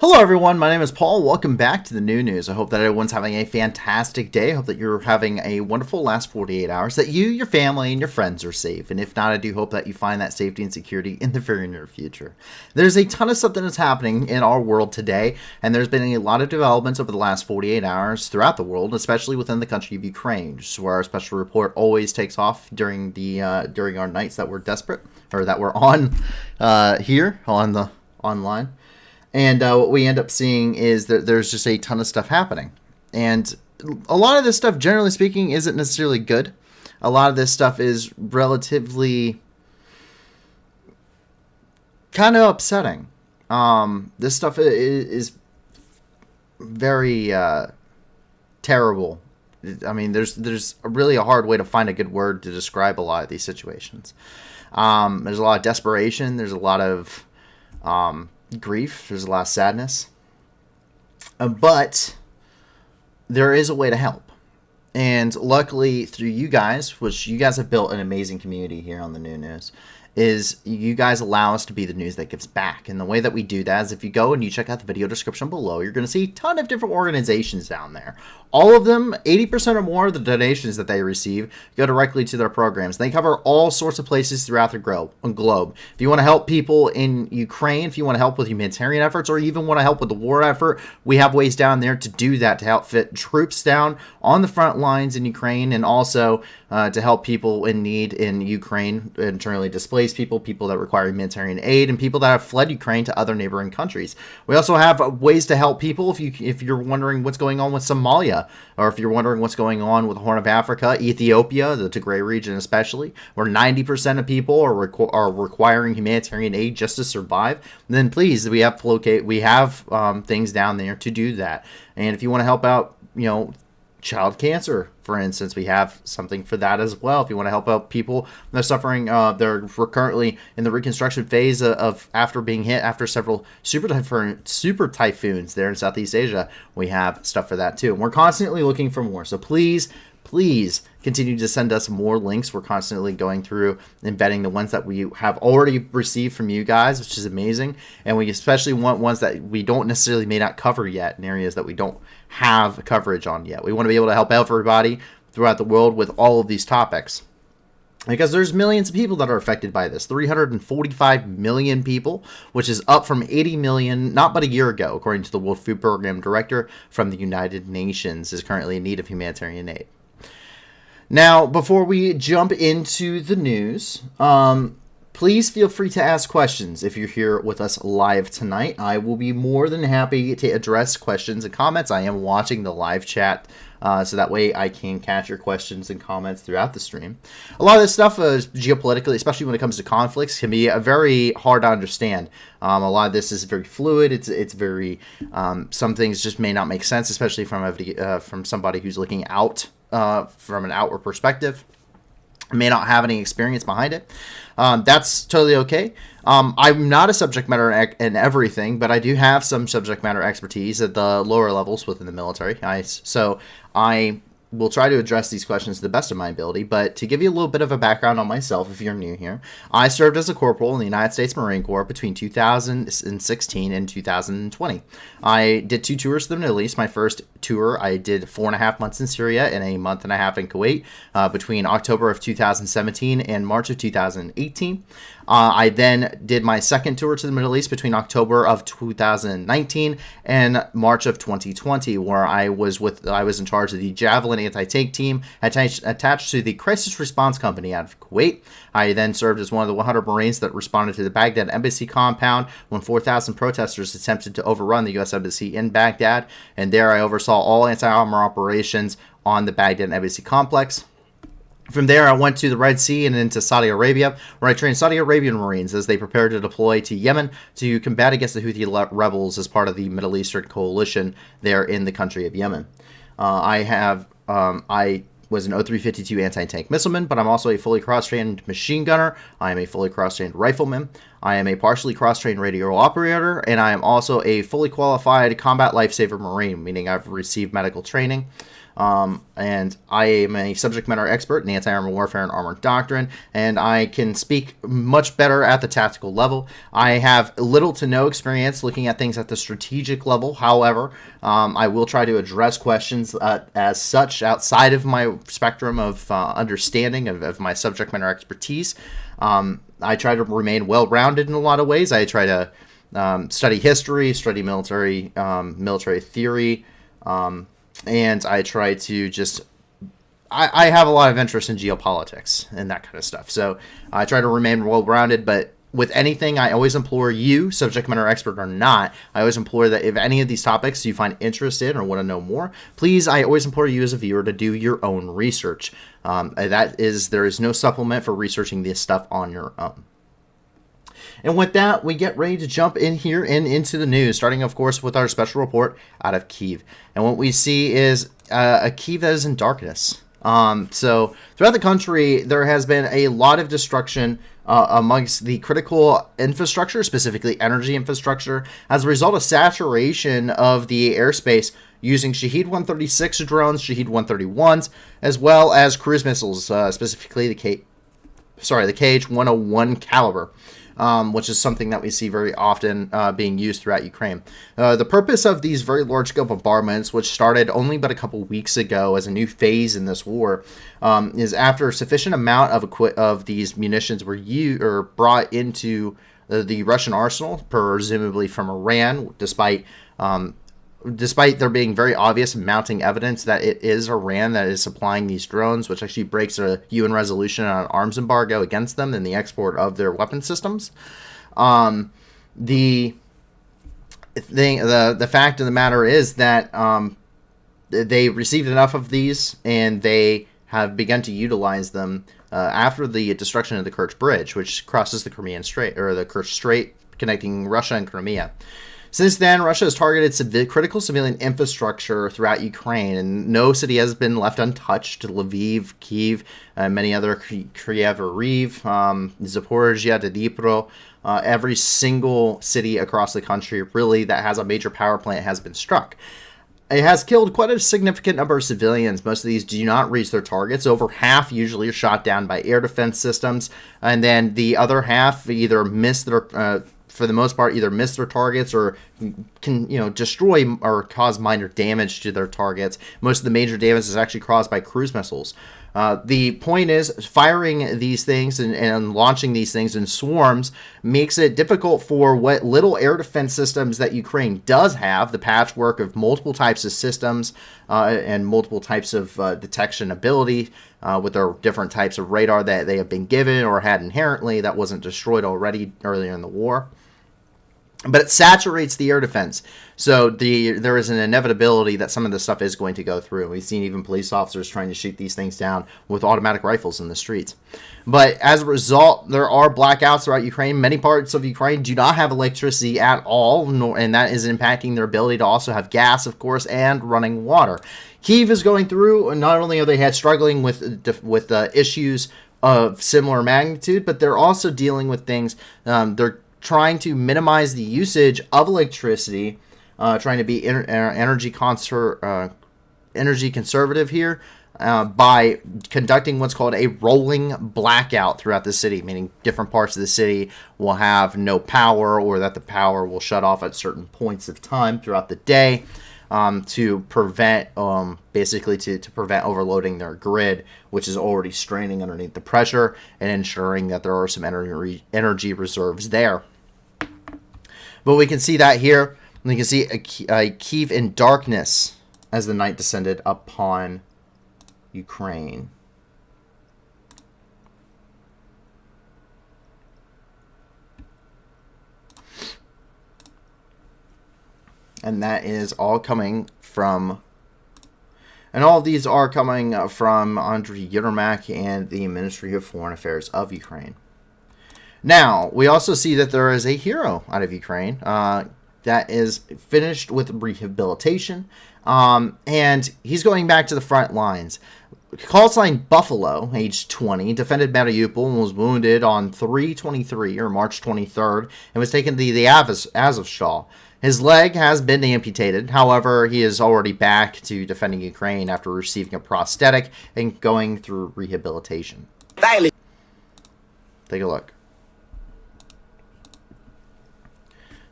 Hello everyone, my name is Paul. Welcome back to the new news. I hope that everyone's having a fantastic day. I hope that you're having a wonderful last 48 hours, that you, your family, and your friends are safe. And if not, I do hope that you find that safety and security in the very near future. There's a ton of stuff that is happening in our world today, and there's been a lot of developments over the last 48 hours throughout the world, especially within the country of Ukraine, which is where our special report always takes off during during our nights that we're desperate, or that we're on here on the online. And what we end up seeing is that there's just a ton of stuff happening. And a lot of this stuff, generally speaking, isn't necessarily good. A lot of this stuff is relatively kind of upsetting. This stuff is very terrible. I mean, there's really a hard way to find a good word to describe a lot of these situations. There's a lot of desperation. There's a lot of grief. There's a lot of sadness, but there is a way to help, and luckily through you guys, which you guys have built an amazing community here on the new news, is you guys allow us to be the news that gives back. And the way that we do that is if you go and you check out the video description below, you're going to see a ton of different organizations down there. All of them, 80% or more of the donations that they receive go directly to their programs. They cover all sorts of places throughout the globe. If you want to help people in Ukraine, if you want to help with humanitarian efforts, or even want to help with the war effort, we have ways down there to do that, to help fit troops down on the front lines in Ukraine, and also to help people in need in Ukraine, internally displaced people, people that require humanitarian aid, and people that have fled Ukraine to other neighboring countries. We also have ways to help people if you're wondering what's going on with Somalia, or if you're wondering what's going on with the Horn of Africa, Ethiopia, the Tigray region especially, where 90% of people are requiring humanitarian aid just to survive. Then please, we have things down there to do that. And if you want to help out, child cancer, for instance, we have something for that as well. If you want to help out people that are suffering, they're currently in the reconstruction phase of after being hit after several super typhoons there in Southeast Asia, we have stuff for that too. And we're constantly looking for more. So please continue to send us more links. We're constantly going through embedding the ones that we have already received from you guys, which is amazing. And we especially want ones that we don't necessarily may not cover yet, in areas that we don't have coverage on yet. We want to be able to help out everybody throughout the world with all of these topics, because there's millions of people that are affected by this. 345 million people, which is up from 80 million not but a year ago, according to the World Food Program Director from the United Nations, is currently in need of humanitarian aid. Now, before we jump into the news, please feel free to ask questions if you're here with us live tonight. I will be more than happy to address questions and comments. I am watching the live chat, so that way I can catch your questions and comments throughout the stream. A lot of this stuff is geopolitically, especially when it comes to conflicts, can be very hard to understand. A lot of this is very fluid. It's very some things just may not make sense, especially from somebody who's looking out from an outward perspective, may not have any experience behind it. That's totally okay. I'm not a subject matter in everything, but I do have some subject matter expertise at the lower levels within the military. So I will try to address these questions to the best of my ability. But to give you a little bit of a background on myself, if you're new here, I served as a corporal in the United States Marine Corps between 2016 and 2020. I did 2 tours to the Middle East. My first tour, I did 4.5 months in Syria and a month and a half in Kuwait between October of 2017 and March of 2018. I then did my second tour to the Middle East between October of 2019 and March of 2020, where I was in charge of the Javelin anti-tank team attached to the Crisis Response Company out of Kuwait. I then served as one of the 100 Marines that responded to the Baghdad embassy compound when 4,000 protesters attempted to overrun the U.S. embassy in Baghdad, and there I oversaw all anti-armor operations on the Baghdad embassy complex. From there, I went to the Red Sea and into Saudi Arabia, where I trained Saudi Arabian Marines as they prepare to deploy to Yemen to combat against the Houthi rebels as part of the Middle Eastern coalition there in the country of Yemen. I was an O-352 anti-tank missileman, but I'm also a fully cross-trained machine gunner. I am a fully cross-trained rifleman. I am a partially cross-trained radio operator, and I am also a fully qualified combat lifesaver Marine, meaning I've received medical training. And I am a subject matter expert in anti-armor warfare and armored doctrine, and I can speak much better at the tactical level. I have little to no experience looking at things at the strategic level. However, I will try to address questions as such outside of my spectrum of understanding of my subject matter expertise. I try to remain well-rounded in a lot of ways. I try to study history, study military theory, and I try to just... I have a lot of interest in geopolitics and that kind of stuff. So I try to remain well-rounded, but with anything, I always implore you, subject matter expert or not, I always implore that if any of these topics you find interest in or want to know more, please, I always implore you as a viewer to do your own research. There is no supplement for researching this stuff on your own. And with that, we get ready to jump in here and into the news, starting, of course, with our special report out of Kyiv. And what we see is a Kyiv that is in darkness. So throughout the country, there has been a lot of destruction amongst the critical infrastructure, specifically energy infrastructure, as a result of saturation of the airspace using Shahed 136 drones, Shahed 131s, as well as cruise missiles, specifically the KH-101 caliber. Which is something that we see very often being used throughout Ukraine. The purpose of these very large-scale bombardments, which started only but a couple weeks ago as a new phase in this war, is after a sufficient amount of these munitions were brought into the Russian arsenal, presumably from Iran, despite there being very obvious mounting evidence that it is Iran that is supplying these drones, which actually breaks a UN resolution on an arms embargo against them and the export of their weapon systems. The fact of the matter is that they received enough of these, and they have begun to utilize them after the destruction of the Kerch Bridge, which crosses the Crimean Strait, or the Kerch Strait connecting Russia and Crimea. Since then, Russia has targeted critical civilian infrastructure throughout Ukraine, and no city has been left untouched. Lviv, Kyiv, many other, Kyiv, Zaporizhia, Dnipro, every single city across the country, really, that has a major power plant has been struck. It has killed quite a significant number of civilians. Most of these do not reach their targets. Over half usually are shot down by air defense systems, and then the other half either miss their... for the most part, either miss their targets or can, destroy or cause minor damage to their targets. Most of the major damage is actually caused by cruise missiles. The point is, firing these things and launching these things in swarms makes it difficult for what little air defense systems that Ukraine does have, the patchwork of multiple types of systems and multiple types of detection ability with their different types of radar that they have been given or had inherently that wasn't destroyed already earlier in the war. But it saturates the air defense. So there is an inevitability that some of this stuff is going to go through. We've seen even police officers trying to shoot these things down with automatic rifles in the streets. But as a result, there are blackouts throughout Ukraine. Many parts of Ukraine do not have electricity at all, and that is impacting their ability to also have gas, of course, and running water. Kyiv is going through, not only are they struggling with issues of similar magnitude, but they're also dealing with things. They're trying to minimize the usage of electricity, trying to be energy conservative here by conducting what's called a rolling blackout throughout the city, meaning different parts of the city will have no power, or that the power will shut off at certain points of time throughout the day to prevent, to prevent overloading their grid, which is already straining underneath the pressure, and ensuring that there are some energy reserves there. But we can see that here. We can see a Kyiv in darkness as the night descended upon Ukraine. And that is all coming from... And all of these are coming from Andriy Yermak and the Ministry of Foreign Affairs of Ukraine. Now, we also see that there is a hero out of Ukraine that is finished with rehabilitation, and he's going back to the front lines. Call sign Buffalo, age 20, defended Mariupol and was wounded on 3/23 or March 23rd, and was taken to the Azovstal. His leg has been amputated. However, he is already back to defending Ukraine after receiving a prosthetic and going through rehabilitation. Take a look.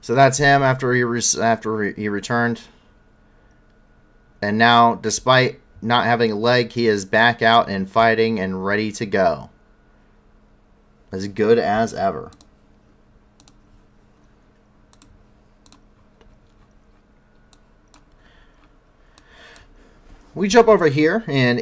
So that's him after he returned. And now, despite not having a leg, he is back out and fighting and ready to go. As good as ever. We jump over here and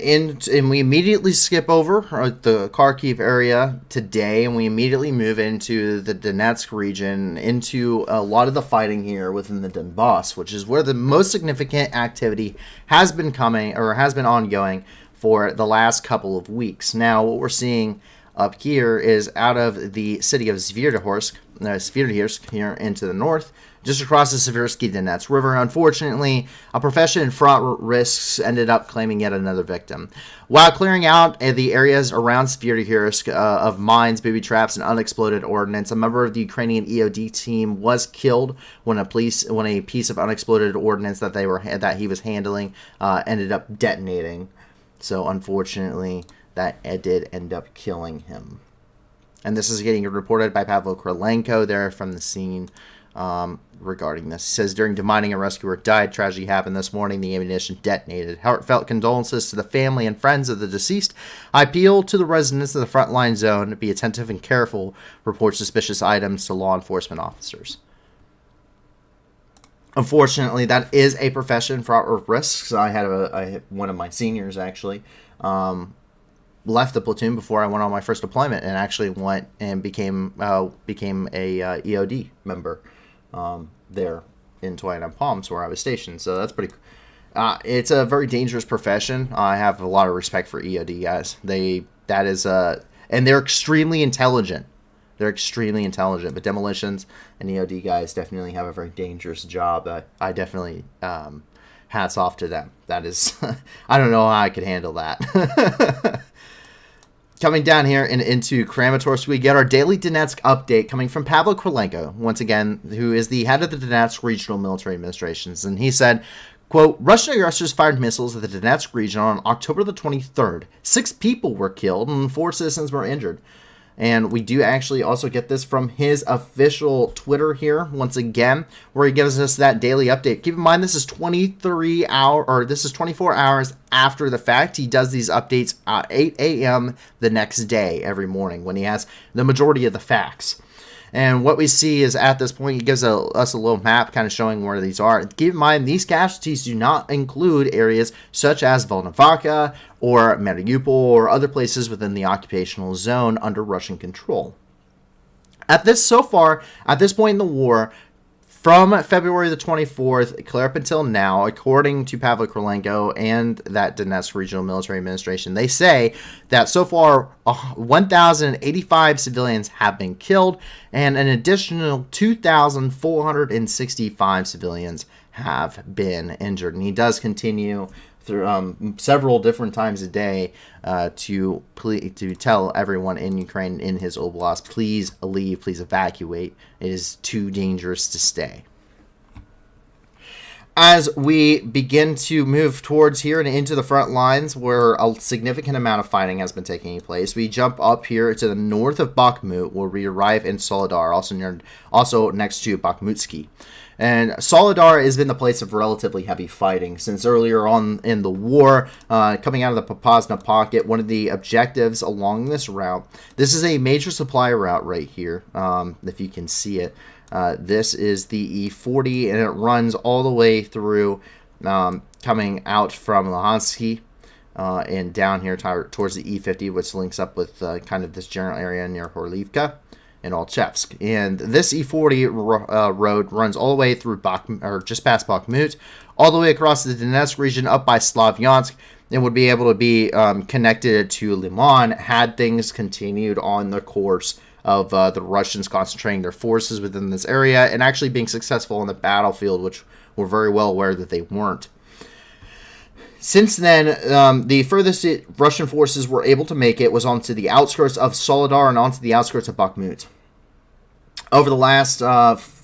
we immediately skip over the Kharkiv area today, and we immediately move into the Donetsk region, into a lot of the fighting here within the Donbass, which is where the most significant activity has been ongoing for the last couple of weeks. Now, what we're seeing up here is out of the city of Sverdlovsk here into the north, just across the Seversky Donetsk River. Unfortunately, a profession in fraught risks ended up claiming yet another victim. While clearing out the areas around Sverdlovsk of mines, booby traps, and unexploded ordnance, a member of the Ukrainian EOD team was killed when a piece of unexploded ordnance that he was handling ended up detonating. So unfortunately, that did end up killing him. And this is getting reported by Pavel Krylenko there from the scene. Regarding this, he says, during demining, a rescuer died. Tragedy happened this morning. The ammunition detonated. Heartfelt condolences to the family and friends of the deceased. I appeal to the residents of the frontline zone to be attentive and careful. Report suspicious items to law enforcement officers. Unfortunately, that is a profession fraught with risks. I had one of my seniors actually left the platoon before I went on my first deployment, and actually went and became a EOD member there in Toyota Palms, where I was stationed. So that's pretty it's a very dangerous profession. I have a lot of respect for EOD guys. And they're extremely intelligent. But demolitions and EOD guys definitely have a very dangerous job. I definitely hats off to them. That is I don't know how I could handle that. Coming down here and into Kramatorsk, we get our daily Donetsk update coming from Pavel Krylenko, once again, who is the head of the Donetsk Regional Military Administrations. And he said, quote, Russian aggressors fired missiles at the Donetsk region on October the 23rd. 6 people were killed and 4 citizens were injured. And we do actually also get this from his official Twitter here, once again, where he gives us that daily update. Keep in mind, this is 24 hours after the fact. He does these updates at 8 a.m. the next day, every morning, when he has the majority of the facts. And what we see is, at this point, he gives us a little map kind of showing where these are. Keep in mind, these casualties do not include areas such as Volnovakha or Mariupol or other places within the occupational zone under Russian control. At this point in the war, from February the 24th, clear up until now, according to Pavel Krylenko and that Donetsk Regional Military Administration, they say that so far 1,085 civilians have been killed and an additional 2,465 civilians have been injured. And he does continue through several different times a day to tell everyone in Ukraine, in his oblast, please leave, please evacuate. It is too dangerous to stay. As we begin to move towards here and into the front lines, where a significant amount of fighting has been taking place, we jump up here to the north of Bakhmut, where we arrive in Soledar, also next to Bakhmutsky. And Soledar has been the place of relatively heavy fighting since earlier on in the war. Coming out of the Popasna pocket, one of the objectives along this route, this is a major supply route right here, if you can see it. This is the E40, and it runs all the way through, coming out from Luhansky and down here towards the E50, which links up with kind of this general area near Horlivka and Olchevsk. And this E40 road runs all the way through just past Bakhmut, all the way across the Donetsk region up by Slavyansk, and would be able to be connected to Liman had things continued on the course of the Russians concentrating their forces within this area and actually being successful on the battlefield, which we're very well aware that they weren't. Since then, the furthest Russian forces were able to make it was onto the outskirts of Soledar and onto the outskirts of Bakhmut. Over the last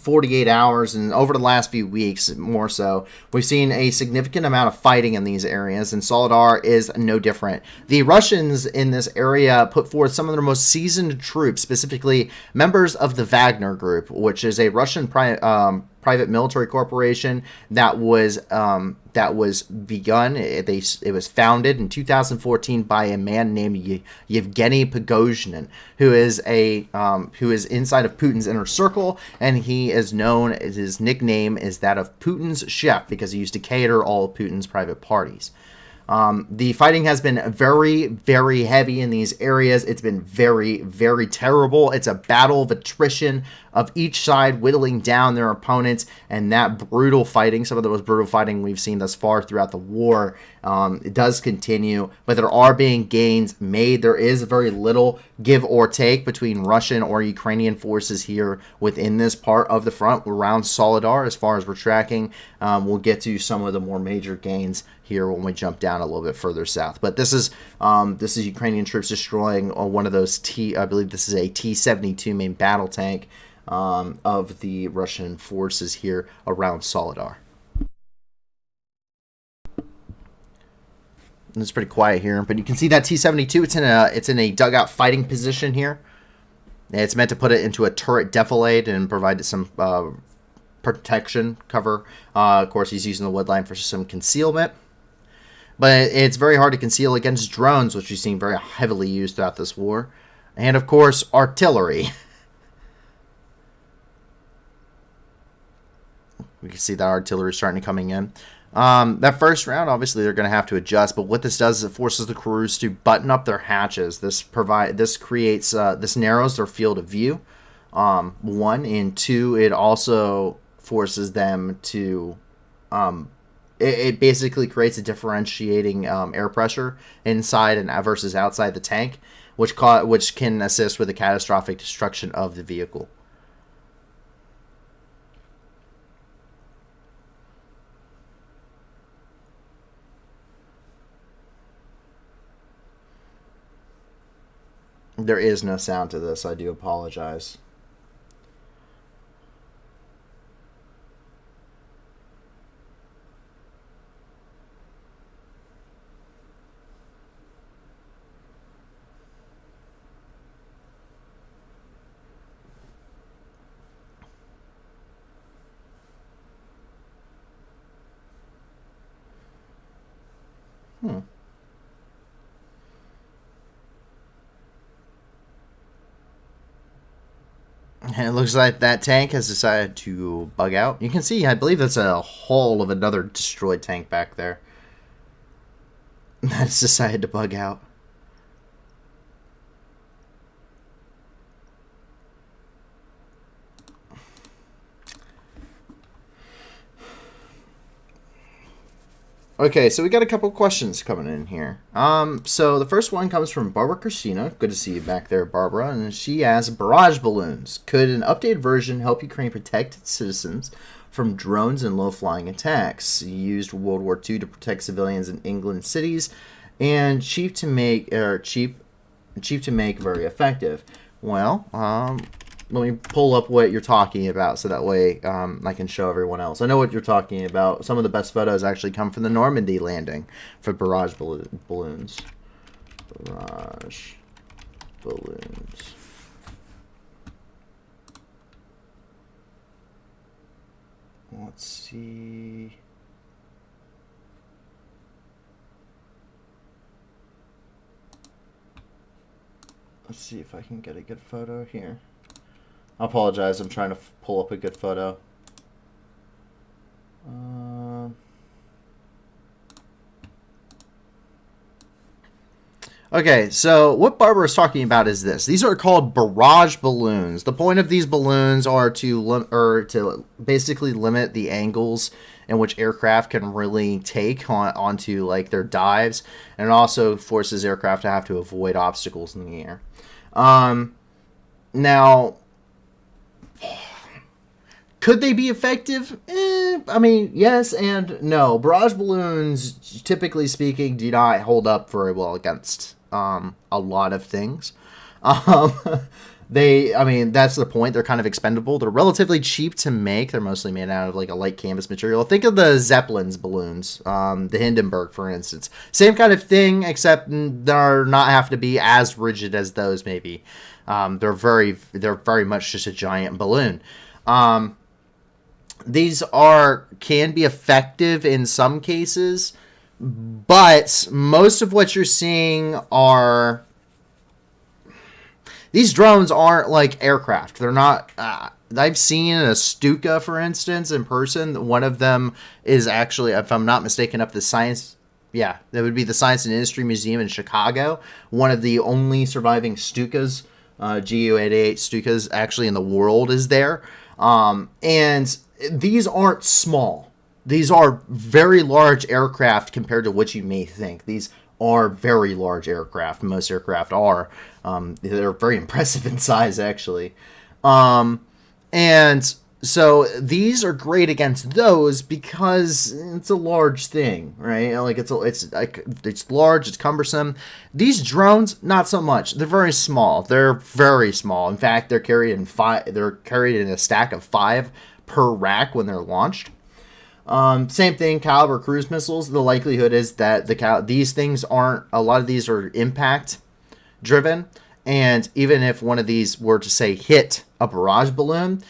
48 hours and over the last few weeks more so, we've seen a significant amount of fighting in these areas, and Soledar is no different. The Russians in this area put forth some of their most seasoned troops, specifically members of the Wagner Group, which is a Russian private military corporation that was begun. It was founded in 2014 by a man named Yevgeny Prigozhin, who is inside of Putin's inner circle, and he is known as, his nickname is that of Putin's chef, because he used to cater all of Putin's private parties. The fighting has been very, very heavy in these areas. It's been very, very terrible. It's a battle of attrition of each side whittling down their opponents, and that brutal fighting, some of the most brutal fighting we've seen thus far throughout the war, it does continue, but there are being gains made. There is very little give or take between Russian or Ukrainian forces here within this part of the front around Soledar as far as we're tracking. We'll get to some of the more major gains here when we jump down a little bit further south. But this is Ukrainian troops destroying one of those I believe this is a T-72 main battle tank of the Russian forces here around Soledar. And it's pretty quiet here, but you can see that T-72. It's in a dugout fighting position here. It's meant to put it into a turret defilade and provide some protection cover. Of course, he's using the wood line for some concealment. But it's very hard to conceal against drones, which we've seen very heavily used throughout this war. And, of course, artillery. We can see that artillery starting to coming in. That first round, obviously, they're going to have to adjust. But what this does is it forces the crews to button up their hatches. This narrows their field of view. One, and two, it also forces them to... It basically creates a differentiating air pressure inside and versus outside the tank, which can assist with the catastrophic destruction of the vehicle. There is no sound to this. I do apologize. And it looks like that tank has decided to bug out. You can see, I believe that's a hull of another destroyed tank back there. That's decided to bug out. Okay, so we got a couple questions coming in here. So the first one comes from Barbara Christina. Good to see you back there, Barbara. And she asks, barrage balloons. Could an updated version help Ukraine protect its citizens from drones and low-flying attacks? Used World War II to protect civilians in England cities, and cheap to make very effective. Well, let me pull up what you're talking about so that way I can show everyone else. I know what you're talking about. Some of the best photos actually come from the Normandy landing for barrage balloons. Barrage balloons. Let's see. Let's see if I can get a good photo here. I apologize, I'm trying to pull up a good photo. Okay, so what Barbara is talking about is this. These are called barrage balloons. The point of these balloons are to basically limit the angles in which aircraft can really take onto like their dives, and it also forces aircraft to have to avoid obstacles in the air. Now, could they be effective? I mean, yes and no. Barrage balloons, typically speaking, do not hold up very well against a lot of things. I mean, that's the point. They're kind of expendable. They're relatively cheap to make. They're mostly made out of like a light canvas material. Think of the Zeppelin's balloons, the Hindenburg, for instance. Same kind of thing, except they're not have to be as rigid as those. Maybe they're very much just a giant balloon. These can be effective in some cases, but most of what you're seeing are. These drones aren't like aircraft. They're not. I've seen a Stuka, for instance, in person. One of them is actually, if I'm not mistaken, up the science. Yeah, that would be the Science and Industry Museum in Chicago. One of the only surviving Stukas, GU-88 Stukas, actually in the world is there. And these aren't small. These are very large aircraft compared to what you may think. These are very large aircraft. Most aircraft are. They're very impressive in size, actually. And so these are great against those because it's a large thing, right? Like it's large, it's cumbersome. These drones, not so much. They're very small. They're very small. In fact, they're carried in a stack of 5 per rack when they're launched. Same thing, caliber cruise missiles. The likelihood is that these things aren't. A lot of these are impact driven, and even if one of these were to say hit a barrage balloon,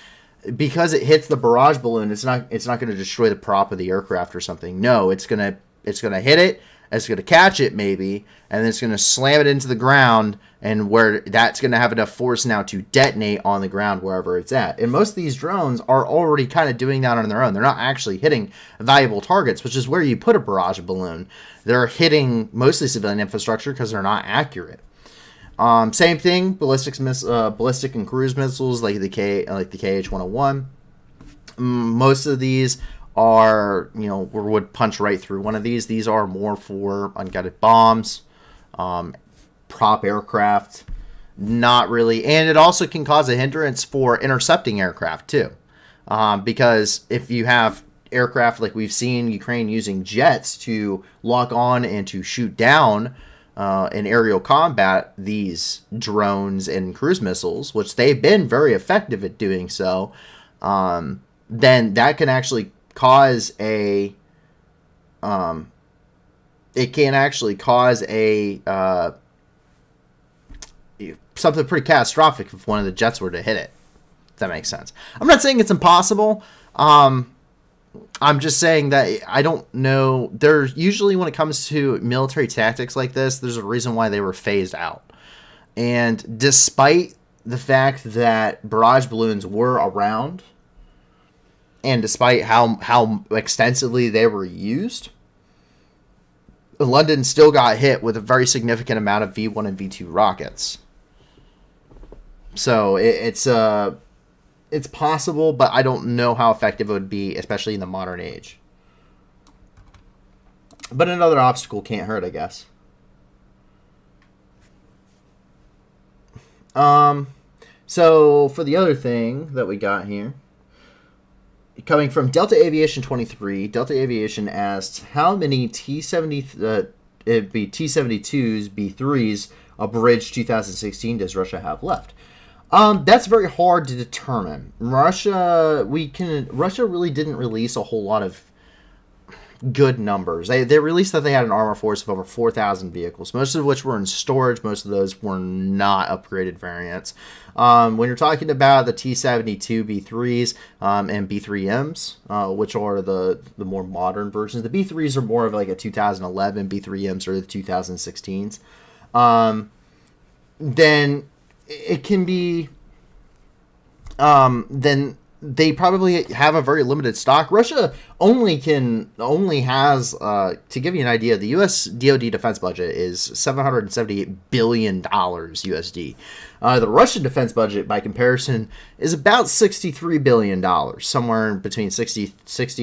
because it hits the barrage balloon, it's not going to destroy the prop of the aircraft or something. No, it's gonna hit it. It's going to catch it maybe, and then it's going to slam it into the ground, and where that's going to have enough force now to detonate on the ground wherever it's at. And most of these drones are already kind of doing that on their own. They're not actually hitting valuable targets, which is where you put a barrage balloon. They're hitting mostly civilian infrastructure because they're not accurate. Same thing, ballistic and cruise missiles like the KH-101. Most of these are, would punch right through one of these. These are more for unguided bombs, prop aircraft, not really. And it also can cause a hindrance for intercepting aircraft too. Because if you have aircraft like we've seen Ukraine using jets to lock on and to shoot down in aerial combat these drones and cruise missiles, which they've been very effective at doing so, then that can actually cause something pretty catastrophic if one of the jets were to hit it. If that makes sense. I'm not saying it's impossible. I'm just saying that I don't know. There's usually, when it comes to military tactics like this, there's a reason why they were phased out. And despite the fact that barrage balloons were around, and despite how extensively they were used, London still got hit with a very significant amount of V1 and V2 rockets. So it's possible, but I don't know how effective it would be, especially in the modern age. But another obstacle can't hurt, I guess. So for the other thing that we got here, coming from Delta Aviation 23, Delta Aviation asked how many T-72s, B-3s of Bridge 2016 does Russia have left? That's very hard to determine. Russia really didn't release a whole lot of good numbers. They released that they had an armor force of over 4,000 vehicles, most of which were in storage. Most of those were not upgraded variants. When you're talking about the T-72 B3s and B3Ms, which are the more modern versions, the B3s are more of like a 2011, B3Ms are the 2016s. Then it can be, then they probably have a very limited stock. Russia only has, to give you an idea, the U.S. DoD defense budget is $778 billion USD. The Russian defense budget, by comparison, is about $63 billion, somewhere between 60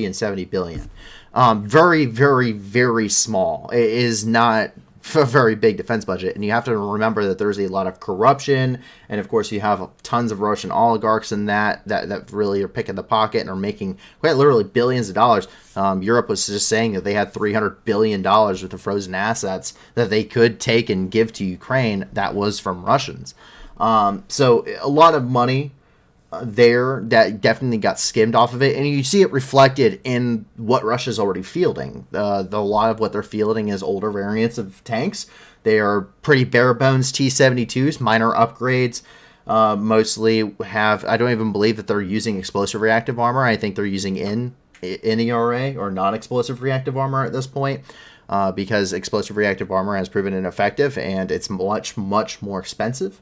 and 70 billion. Very, very, very small. It is not a very big defense budget, and you have to remember that there's a lot of corruption, and of course you have tons of Russian oligarchs in that really are picking the pocket and are making quite literally billions of dollars. Europe was just saying that they had $300 billion worth of frozen assets that they could take and give to Ukraine that was from Russians. So a lot of money there that definitely got skimmed off of it, and you see it reflected in what Russia's already fielding. A lot of what they're fielding is older variants of tanks. They are pretty bare bones T-72s, minor upgrades. Mostly have, I don't even believe that they're using explosive reactive armor. I think they're using NERA or non-explosive reactive armor at this point, because explosive reactive armor has proven ineffective and it's much, much more expensive.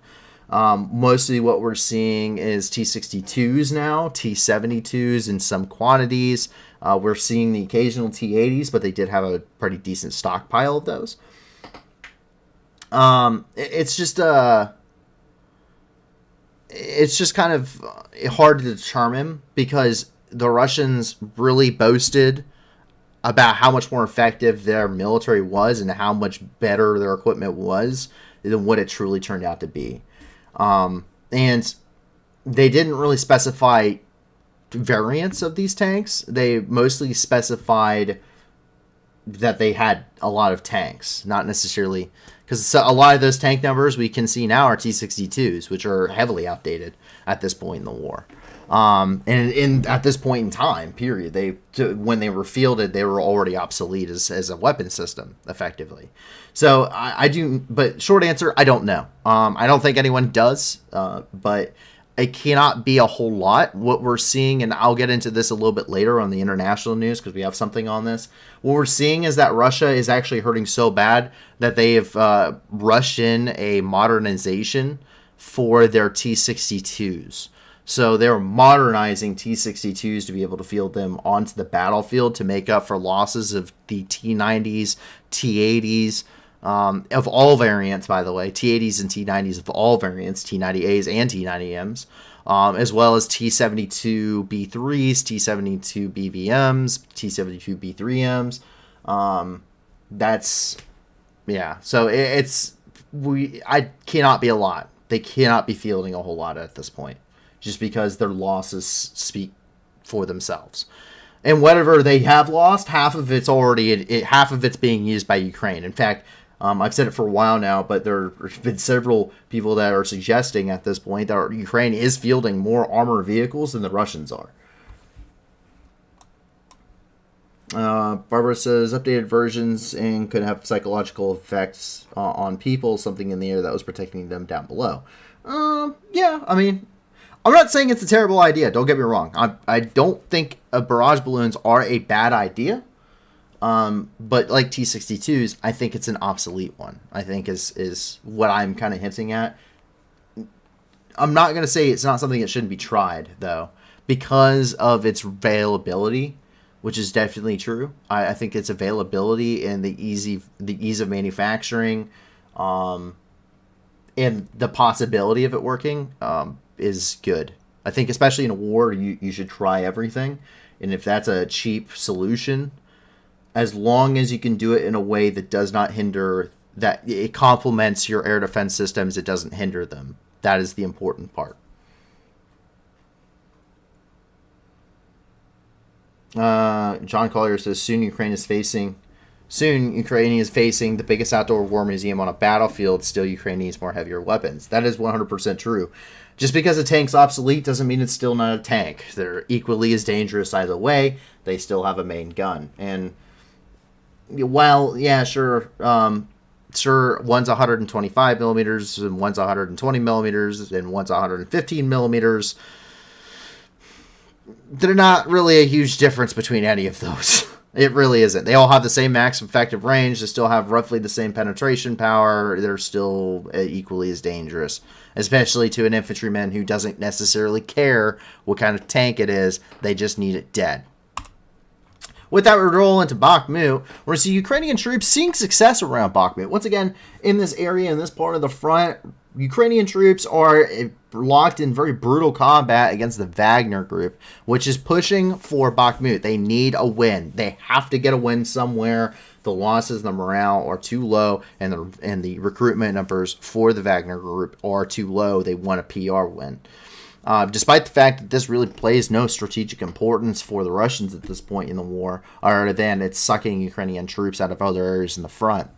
Mostly what we're seeing is T-62s now, T-72s in some quantities. We're seeing the occasional T-80s, but they did have a pretty decent stockpile of those. It's just kind of hard to determine because the Russians really boasted about how much more effective their military was and how much better their equipment was than what it truly turned out to be. And they didn't really specify variants of these tanks. They mostly specified that they had a lot of tanks, not necessarily, because a lot of those tank numbers we can see now are T-62s, which are heavily outdated at this point in the war. And at this point in time, period, when they were fielded, they were already obsolete as a weapon system, effectively. So but short answer, I don't know. I don't think anyone does, but it cannot be a whole lot. What we're seeing, and I'll get into this a little bit later on the international news because we have something on this. What we're seeing is that Russia is actually hurting so bad that they have rushed in a modernization for their T-62s. So they're modernizing T-62s to be able to field them onto the battlefield to make up for losses of the T-90s, T-80s, of all variants, by the way. T-80s and T-90s of all variants, T-90As and T-90Ms, as well as T-72B3s, T-72BVMs, T-72B3Ms. So I cannot be a lot. They cannot be fielding a whole lot at this point, just because their losses speak for themselves. And whatever they have lost, half of it's being used by Ukraine. In fact, I've said it for a while now, but there have been several people that are suggesting at this point that Ukraine is fielding more armored vehicles than the Russians are. Barbara says updated versions and could have psychological effects on people, something in the air that was protecting them down below. Yeah, I mean, I'm not saying it's a terrible idea. Don't get me wrong. I don't think barrage balloons are a bad idea. But like T-62s, I think it's an obsolete one. I think is what I'm kind of hinting at. I'm not going to say it's not something that shouldn't be tried, though, because of its availability, which is definitely true. I think its availability and the ease of manufacturing, and the possibility of it working, is good. I think especially in a war, you should try everything. And if that's a cheap solution, as long as you can do it in a way that does not hinder, that it complements your air defense systems, it doesn't hinder them. That is the important part. John Collier says, soon Ukraine is facing the biggest outdoor war museum on a battlefield. Still, Ukraine needs more heavier weapons. That is 100% true. Just because a tank's obsolete doesn't mean it's still not a tank. They're equally as dangerous either way. They still have a main gun. And while, yeah, sure, one's 125 millimeters and one's 120 millimeters and one's 115 millimeters, they're not really a huge difference between any of those. It really isn't. They all have the same max effective range. They still have roughly the same penetration power. They're still equally as dangerous, especially to an infantryman who doesn't necessarily care what kind of tank it is. They just need it dead. With that, we roll into Bakhmut. We're going to see Ukrainian troops seeing success around Bakhmut. Once again, in this area, in this part of the front, Ukrainian troops are locked in very brutal combat against the Wagner group, which is pushing for Bakhmut. They need a win. They have to get a win somewhere. The losses, the morale are too low, and the recruitment numbers for the Wagner group are too low. They want a PR win. Despite the fact that this really plays no strategic importance for the Russians at this point in the war, other than it's sucking Ukrainian troops out of other areas in the front.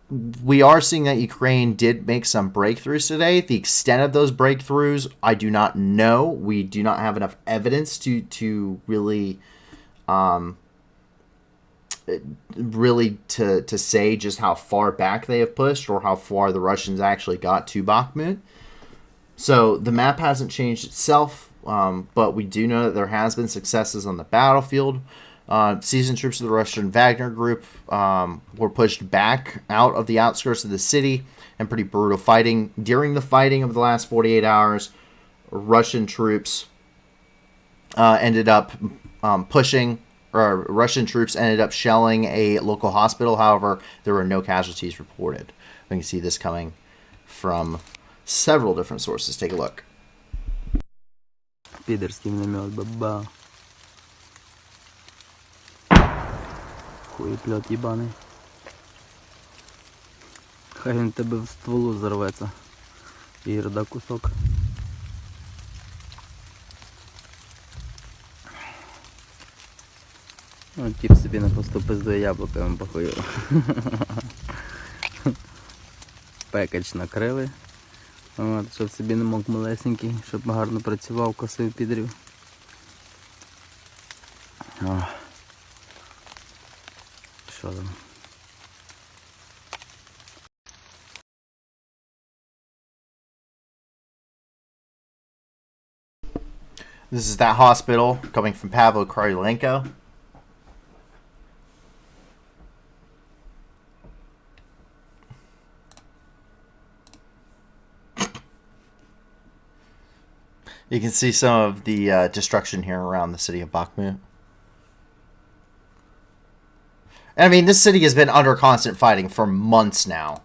we are seeing that Ukraine did make some breakthroughs today. The extent of those breakthroughs, I do not know. We do not have enough evidence to really to say just how far back they have pushed or how far the Russians actually got to Bakhmut. So the map hasn't changed itself, but we do know that there has been successes on the battlefield. Seasoned troops of the Russian Wagner group were pushed back out of the outskirts of the city, and pretty brutal fighting. During the fighting of the last 48 hours, Russian troops ended up Russian troops ended up shelling a local hospital. However, there were no casualties reported. We can see this coming from several different sources. Take a look. Пидорский миномет, баба. Хуеплет ебаний. Хай він тебе в стволу зарветься. Ірда кусок. Ну, тип собі на просто пиздує яблуко, вам похую. Пекач накрили. От, щоб собі не мог малесенький, щоб гарно працював, косив підрів. Що там? This is that hospital coming from Pavlo Krylenko. You can see some of the destruction here around the city of Bakhmut. And I mean, this city has been under constant fighting for months now.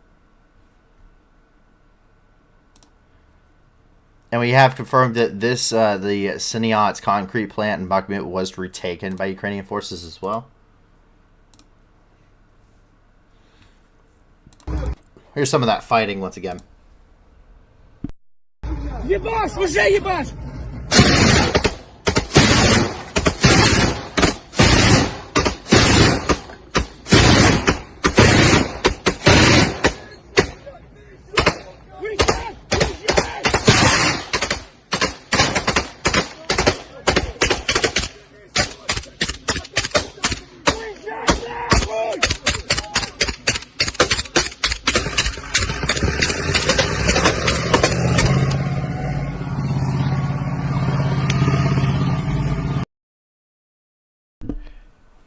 And we have confirmed that this, the Siniat concrete plant in Bakhmut was retaken by Ukrainian forces as well. Here's some of that fighting once again. Ебаш, уже ебаш!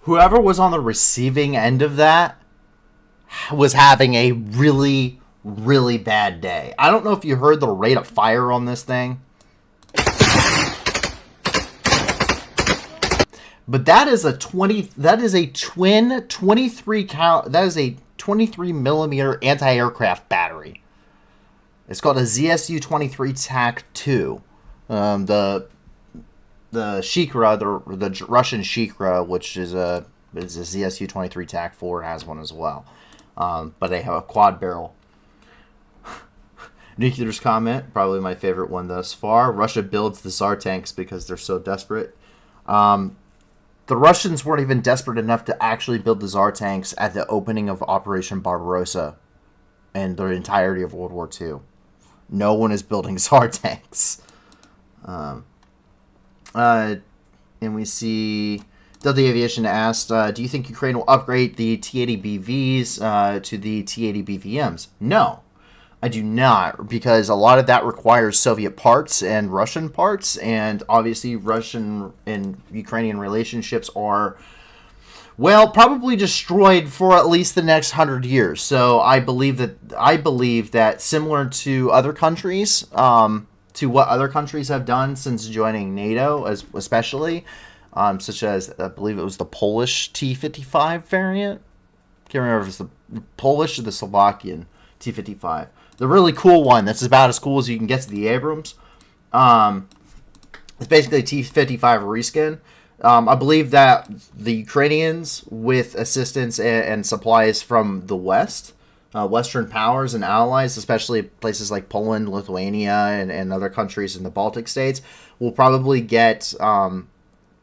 Whoever was on the receiving end of that was having a really, really bad day. I don't know if you heard the rate of fire on this thing. But that is a 23 millimeter anti-aircraft battery. It's called a ZSU-23 TAC-2. The Shikra, the Russian Shikra, which is a ZSU-23 TAC-4, has one as well. But they have a quad barrel. Nuclear's comment, probably my favorite one thus far. Russia builds the Tsar tanks because they're so desperate. The Russians weren't even desperate enough to actually build the Tsar tanks at the opening of Operation Barbarossa and the entirety of World War II. No one is building Tsar tanks. And we see Delta Aviation asked, do you think Ukraine will upgrade the T-80BVs to the T-80BVMs? No, I do not, because a lot of that requires Soviet parts and Russian parts, and obviously Russian and Ukrainian relationships are, well, probably destroyed for at least the next 100 years. So I believe that similar to other countries, to what other countries have done since joining NATO, especially, such as, I believe it was the Polish T-55 variant. Can't remember if it's the Polish or the Slovakian T-55. The really cool one that's about as cool as you can get to the Abrams. It's basically a T-55 reskin. I believe that the Ukrainians, with assistance and supplies from the West, Western powers and allies, especially places like Poland, Lithuania, and other countries in the Baltic states, will probably get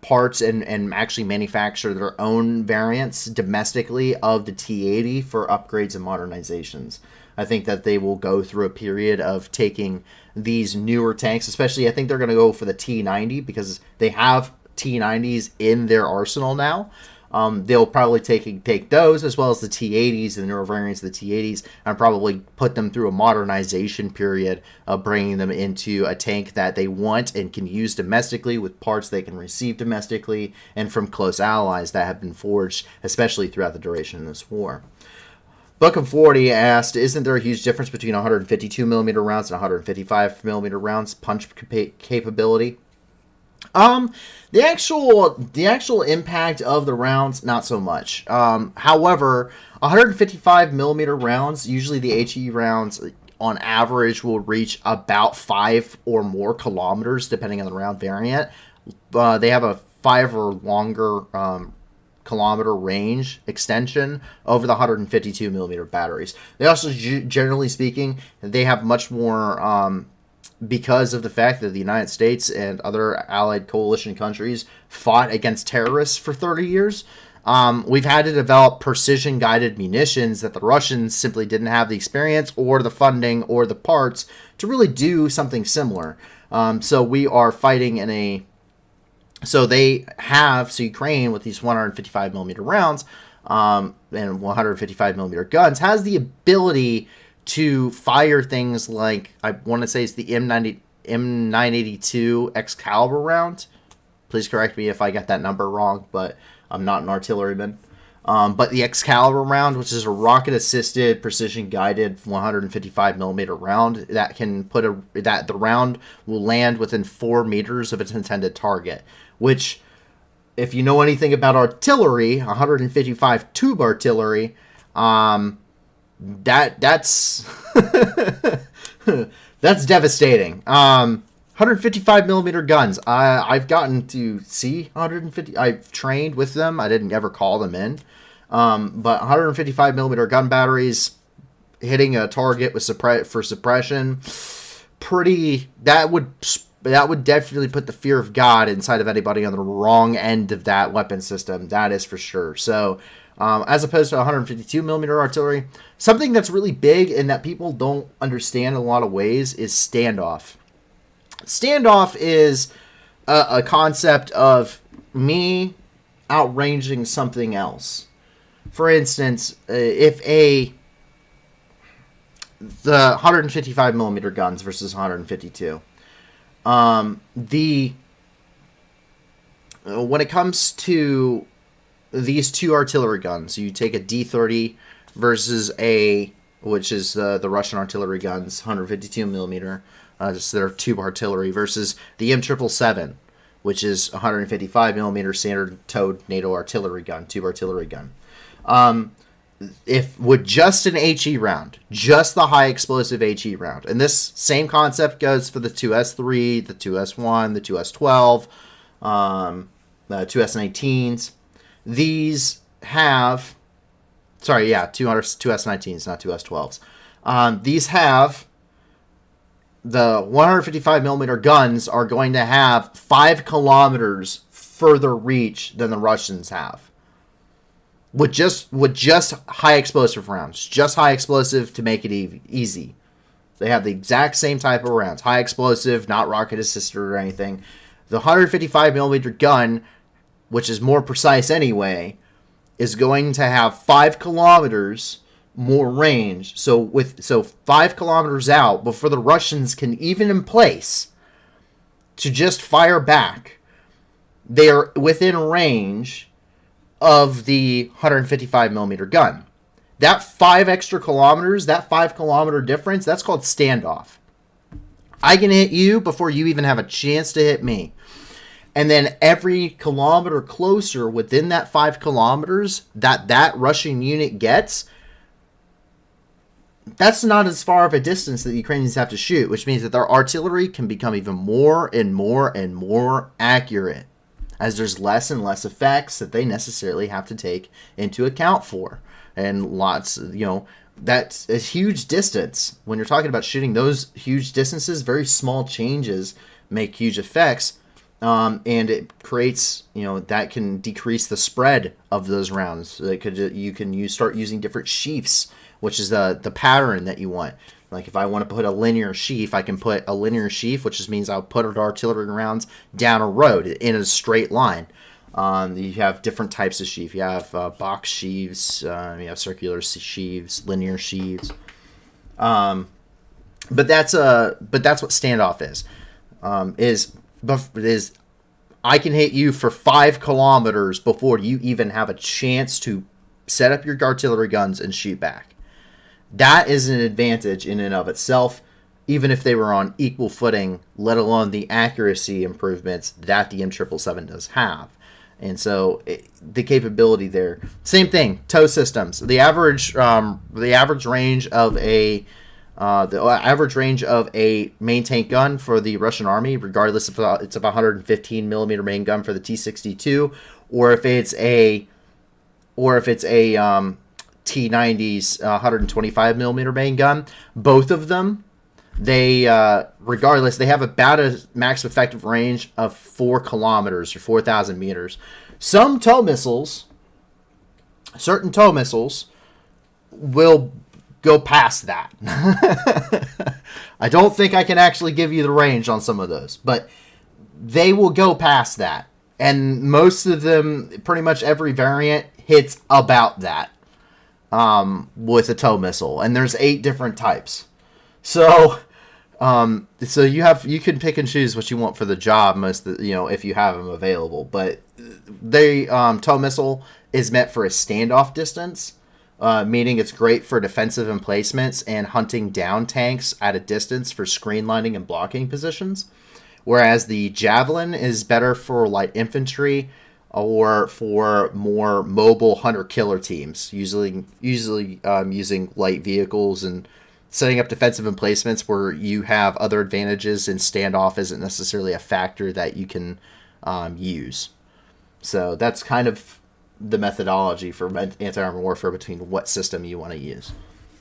parts and actually manufacture their own variants domestically of the T-80 for upgrades and modernizations. I think that they will go through a period of taking these newer tanks, especially I think they're going to go for the T-90 because they have T-90s in their arsenal now. They'll probably take those as well as the T-80s, the newer variants of the T-80s, and probably put them through a modernization period of bringing them into a tank that they want and can use domestically with parts they can receive domestically and from close allies that have been forged, especially throughout the duration of this war. Book of 40 asked, isn't there a huge difference between 152 millimeter rounds and 155 millimeter rounds punch capability? The actual impact of the rounds, not so much. However, 155 millimeter rounds, usually the HE rounds on average will reach about 5 or more kilometers, depending on the round variant. They have a 5 or longer kilometer range extension over the 152 millimeter batteries. They also, generally speaking, they have much more, because of the fact that the United States and other allied coalition countries fought against terrorists for 30 years. We've had to develop precision-guided munitions that the Russians simply didn't have the experience or the funding or the parts to really do something similar. So we are fighting in a... So Ukraine with these 155 millimeter rounds and 155 millimeter guns has the ability to fire things like, I want to say it's the M982 Excalibur round. Please correct me if I got that number wrong, but I'm not an artilleryman. But the Excalibur round, which is a rocket-assisted, precision-guided 155 millimeter round that can that the round will land within 4 meters of its intended target. Which, if you know anything about artillery, 155 tube artillery, that's that's devastating. 155 millimeter guns. I've gotten to see 150. I've trained with them. I didn't ever call them in. But 155 millimeter gun batteries hitting a target with suppression, that would definitely put the fear of God inside of anybody on the wrong end of that weapon system. That is for sure. So, as opposed to 152 millimeter artillery, something that's really big and that people don't understand in a lot of ways is standoff. Standoff is a concept of me outranging something else. For instance, if the 155 millimeter guns versus 152. When it comes to these two artillery guns, you take a D30 versus which is the Russian artillery guns, 152 millimeter, just their tube artillery, versus the M777, which is 155 millimeter standard towed NATO artillery gun, tube artillery gun. If with just an HE round, just the high explosive HE round, and this same concept goes for the 2S3, the 2S1, the 2S12, the 2S19s. These have, 2S19s, not 2S12s. These have, the 155 millimeter guns are going to have 5 kilometers further reach than the Russians have. With just high explosive rounds. Just high explosive to make it easy. They have the exact same type of rounds. High explosive, not rocket assisted or anything. The 155 millimeter gun, which is more precise anyway, is going to have 5 kilometers more range. So 5 kilometers out before the Russians can even in place to just fire back, they are within range of the 155 millimeter gun. That 5 extra kilometers, that 5 kilometer difference, that's called standoff. I can hit you before you even have a chance to hit me. And then every kilometer closer within that 5 kilometers that Russian unit gets, that's not as far of a distance that the Ukrainians have to shoot, which means that their artillery can become even more and more and more accurate, as there's less and less effects that they necessarily have to take into account for. And lots, that's a huge distance. When you're talking about shooting those huge distances, very small changes make huge effects. and it creates, that can decrease the spread of those rounds. You can start using different sheafs, which is the pattern that you want. Like if I want to put a linear sheaf, I can put a linear sheaf, which just means I'll put artillery rounds down a road in a straight line. You have different types of sheaf. You have box sheaves, you have circular sheaves, linear sheaves. But that's what standoff is. Is I can hit you for 5 kilometers before you even have a chance to set up your artillery guns and shoot back. That is an advantage in and of itself, even if they were on equal footing, let alone the accuracy improvements that the M777 does have. And so the capability there. Same thing, tow systems. The average range of a main tank gun for the Russian army, regardless if it's a 115 millimeter main gun for the T-62, or if it's a T-90's 125 millimeter main gun, both of them, they regardless, they have about a max effective range of 4 kilometers or 4,000 meters. Certain tow missiles will go past that. I don't think I can actually give you the range on some of those, but they will go past that. And most of them, pretty much every variant hits about that with a tow missile. And there's 8 different types. So you can pick and choose what you want for the job, if you have them available. But tow missile is meant for a standoff distance, meaning it's great for defensive emplacements and hunting down tanks at a distance for screen lining and blocking positions. Whereas the Javelin is better for light infantry or for more mobile hunter-killer teams, usually using light vehicles and setting up defensive emplacements where you have other advantages and standoff isn't necessarily a factor that you can use. So that's kind of the methodology for anti-armor warfare between what system you want to use.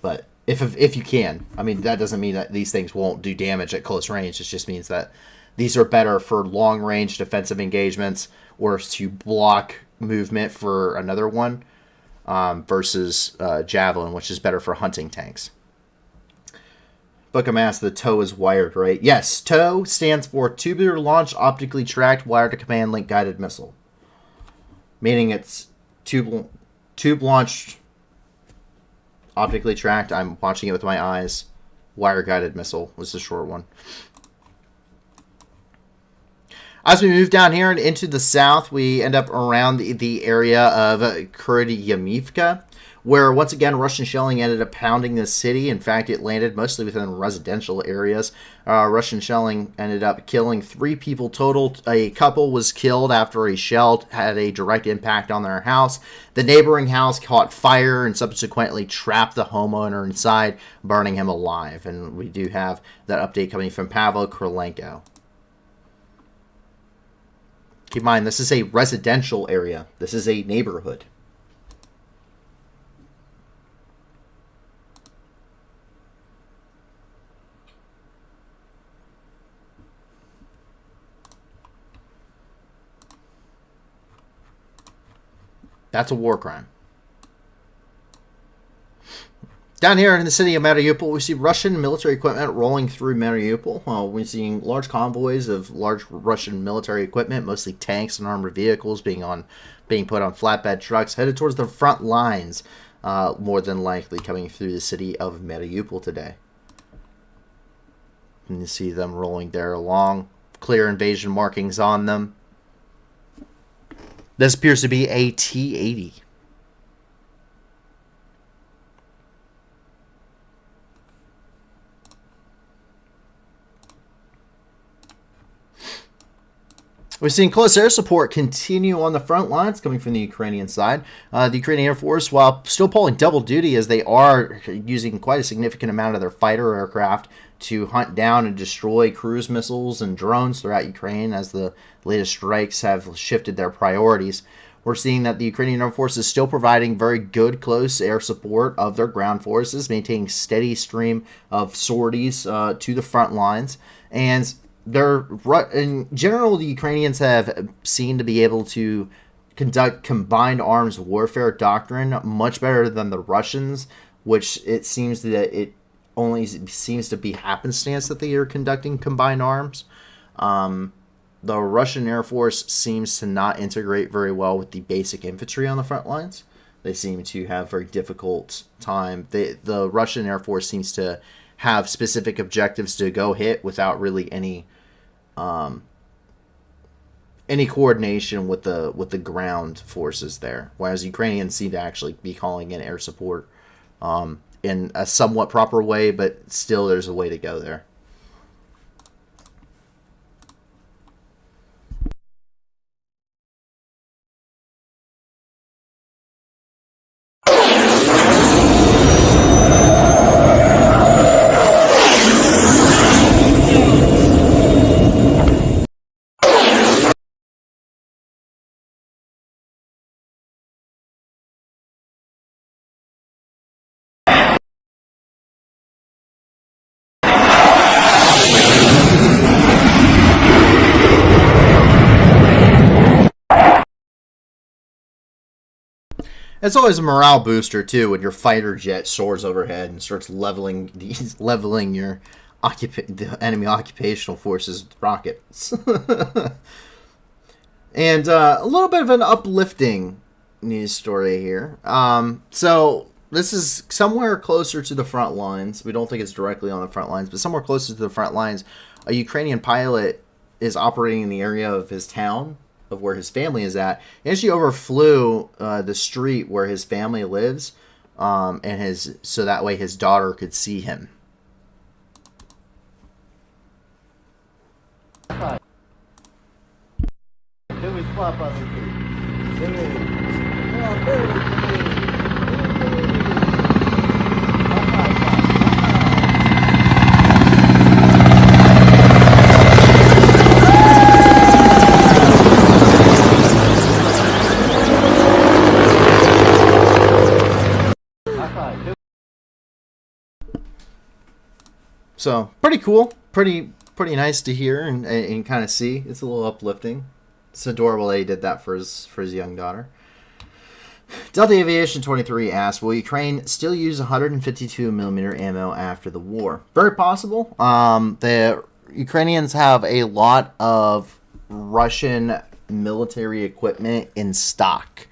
But if you can, I mean, that doesn't mean that these things won't do damage at close range. It just means that these are better for long-range defensive engagements or to block movement for another one versus Javelin, which is better for hunting tanks. Bookham asks, the TOW is wired, right? Yes, TOW stands for Tubular Launch Optically Tracked Wire-to-Command Link Guided Missile. Meaning it's tube-launched, optically tracked. I'm watching it with my eyes. Wire-guided missile was the short one. As we move down here and into the south, we end up around the area of Kuryamivka, where once again Russian shelling ended up pounding the city. In fact, it landed mostly within residential areas. Russian shelling ended up killing 3 people total. A couple was killed after a shell had a direct impact on their house. The neighboring house caught fire and subsequently trapped the homeowner inside, burning him alive. And we do have that update coming from Pavel Krylenko. Keep in mind, this is a residential area. This is a neighborhood. That's a war crime. Down here in the city of Mariupol, we see Russian military equipment rolling through Mariupol. We're seeing large convoys of large Russian military equipment, mostly tanks and armored vehicles, being put on flatbed trucks, headed towards the front lines, more than likely coming through the city of Mariupol today. And you see them rolling there along, clear invasion markings on them. This appears to be a T-80. We're seeing close air support continue on the front lines coming from the Ukrainian side. The Ukrainian Air Force, while still pulling double duty as they are using quite a significant amount of their fighter aircraft to hunt down and destroy cruise missiles and drones throughout Ukraine as the latest strikes have shifted their priorities. We're seeing that the Ukrainian Air Force is still providing very good close air support of their ground forces, maintaining steady stream of sorties to the front lines. And in general, the Ukrainians have seemed to be able to conduct combined arms warfare doctrine much better than the Russians, which it seems that it only seems to be happenstance that they are conducting combined arms. The Russian Air Force seems to not integrate very well with the basic infantry on the front lines. They seem to have very difficult time. The Russian Air Force seems to have specific objectives to go hit without really any coordination with the ground forces there. Whereas Ukrainians seem to actually be calling in air support in a somewhat proper way, but still there's a way to go there. It's always a morale booster too when your fighter jet soars overhead and starts leveling your the enemy occupational forces with rockets. And a little bit of an uplifting news story here. So this is somewhere closer to the front lines. We don't think it's directly on the front lines, but somewhere closer to the front lines. A Ukrainian pilot is operating in the area of his town, of where his family is at. He actually overflew the street where his family lives, so that way his daughter could see him. So pretty cool, pretty nice to hear and kind of see. It's a little uplifting. It's adorable that he did that for his young daughter. Delta Aviation 23 asked, will Ukraine still use 152mm ammo after the war? Very possible. The Ukrainians have a lot of Russian military equipment in stock.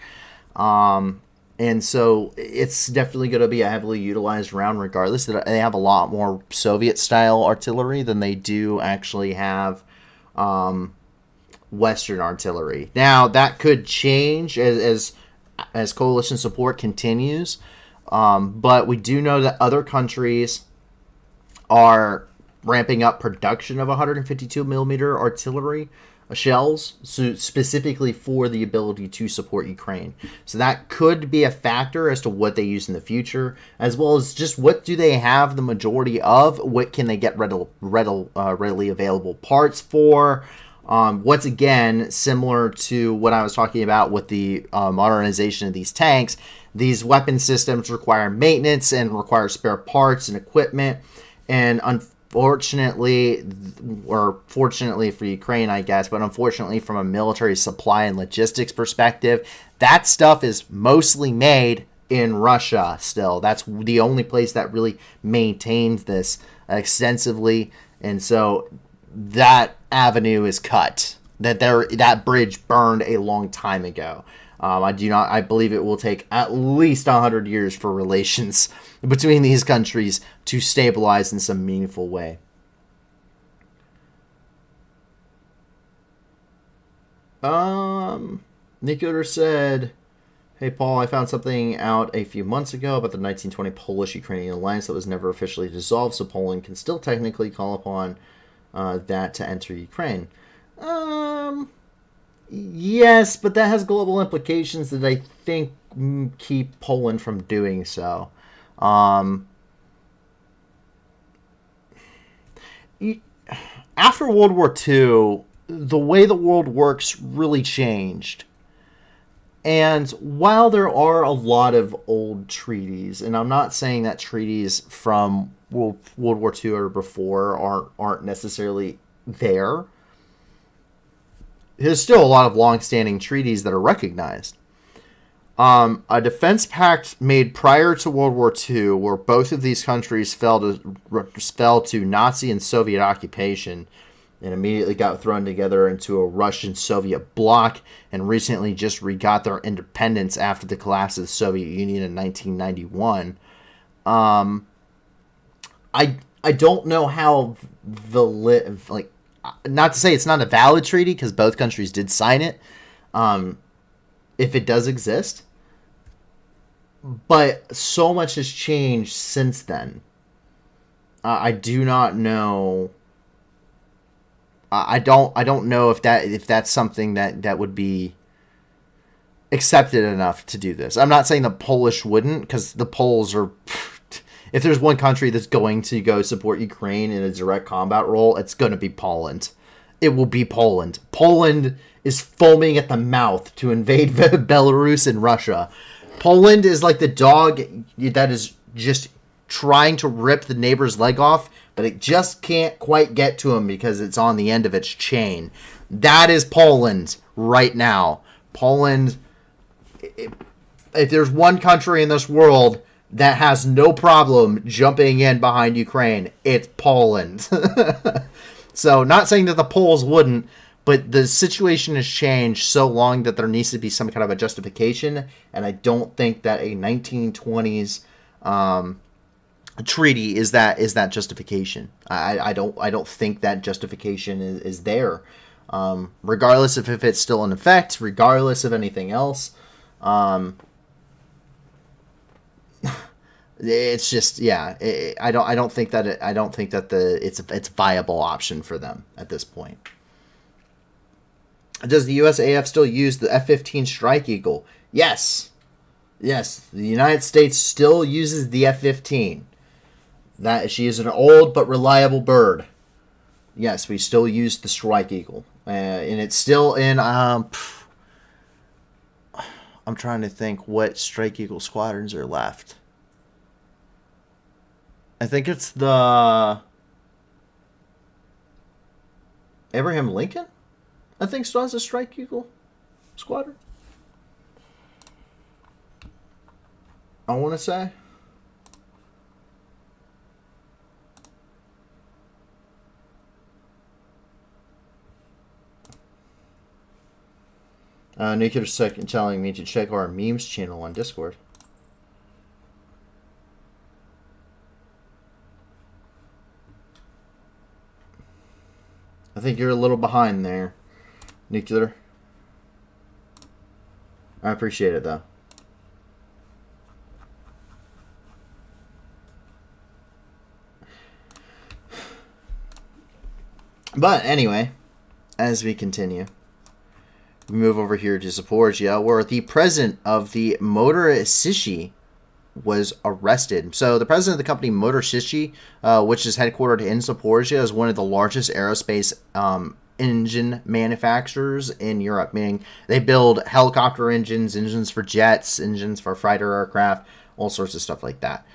And so it's definitely going to be a heavily utilized round regardless. They have a lot more Soviet-style artillery than they do actually have Western artillery. Now, that could change as coalition support continues. But we do know that other countries are ramping up production of 152mm artillery shells, so specifically for the ability to support Ukraine. So that could be a factor as to what they use in the future, as well as just what do they have the majority of, what can they get readily available parts for. Once again, similar to what I was talking about with the modernization of these tanks, these weapon systems require maintenance and require spare parts and equipment, and unfortunately, or fortunately for Ukraine, I guess, but unfortunately from a military supply and logistics perspective, that stuff is mostly made in Russia still. That's the only place that really maintains this extensively, and so that avenue is cut. That bridge burned a long time ago. I believe it will take at least 100 years for relations between these countries to stabilize in some meaningful way. Nicoder said, hey Paul, I found something out a few months ago about the 1920 Polish-Ukrainian alliance that was never officially dissolved, so Poland can still technically call upon that to enter Ukraine. Yes, but that has global implications that I think keep Poland from doing so. After World War II, the way the world works really changed. And while there are a lot of old treaties, and I'm not saying that treaties from World War II or before aren't necessarily there, there's still a lot of long-standing treaties that are recognized. A defense pact made prior to World War II, where both of these countries fell to Nazi and Soviet occupation, and immediately got thrown together into a Russian-Soviet bloc, and recently just got their independence after the collapse of the Soviet Union in 1991. I don't know how not to say it's not a valid treaty, because both countries did sign it, if it does exist. But so much has changed since then. I do not know. I don't know if that's something that would be accepted enough to do this. I'm not saying the Polish wouldn't, because the Poles are. If there's one country that's going to go support Ukraine in a direct combat role, it's going to be Poland. It will be Poland. Poland is foaming at the mouth to invade Belarus and Russia. Poland is like the dog that is just trying to rip the neighbor's leg off, but it just can't quite get to him because it's on the end of its chain. That is Poland right now. Poland, if there's one country in this world that has no problem jumping in behind Ukraine, it's Poland. So, not saying that the Poles wouldn't, but the situation has changed so long that there needs to be some kind of a justification, and I don't think that a 1920s treaty is that justification. I don't think that justification is there, regardless of if it's still in effect, regardless of anything else. It's just, yeah. I don't think that it's a viable option for them at this point. Does the USAF still use the F-15 Strike Eagle? Yes. Yes, the United States still uses the F-15. That she is an old but reliable bird. Yes, we still use the Strike Eagle, and it's still in. I'm trying to think what Strike Eagle squadrons are left. I think it's the Abraham Lincoln. I think still has a Strike Eagle squadron. I want to say. Nuclear Second telling me to check our memes channel on Discord. I think you're a little behind there, Nuclear. I appreciate it, though. But anyway, as we continue, we move over here to Zaporizhia, where the president of the Motor Sishi was arrested. So the president of the company Motor Sishi, which is headquartered in Zaporizhia, is one of the largest aerospace engine manufacturers in Europe, meaning they build helicopter engines, engines for jets, engines for fighter aircraft, all sorts of stuff like that.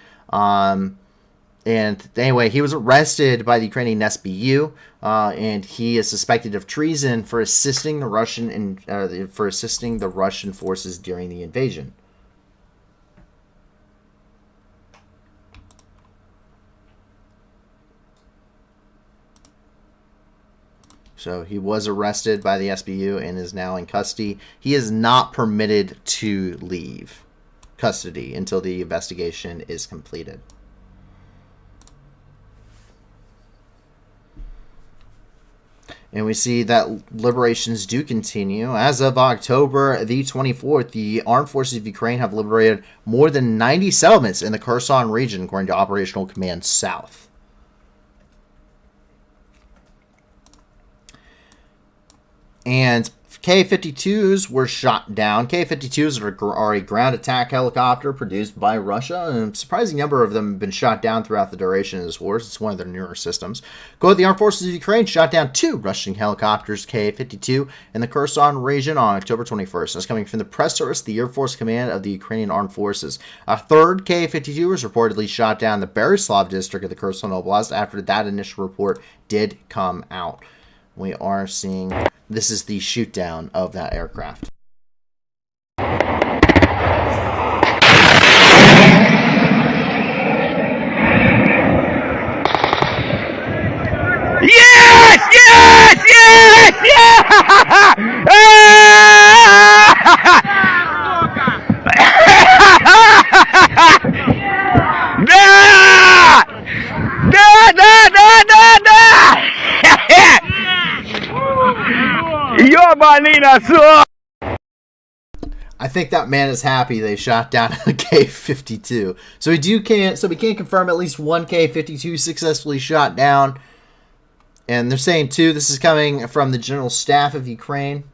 And anyway, he was arrested by the Ukrainian SBU, and he is suspected of treason for assisting the Russian forces during the invasion. So he was arrested by the SBU and is now in custody. He is not permitted to leave custody until the investigation is completed. And we see that liberations do continue. As of October the 24th, the Armed Forces of Ukraine have liberated more than 90 settlements in the Kherson region, according to Operational Command South. And K-52s were shot down. K-52s are a ground attack helicopter produced by Russia, and a surprising number of them have been shot down throughout the duration of this war. It's one of their newer systems. The Armed Forces of Ukraine shot down 2 Russian helicopters, K-52, in the Kherson region on October 21st. That's coming from the press service, the Air Force Command of the Ukrainian Armed Forces. A third K-52 was reportedly shot down in the Berislav district of the Kherson Oblast after that initial report did come out. we are seeing this is the shoot down of that aircraft. Yes! Yes! Yes! Yes! Да! Да, да, да, да, да! Ёбаный насос! I think that man is happy they shot down a K-52. So we can confirm at least one K-52 successfully shot down. And they're saying, too, this is coming from the General Staff of Ukraine.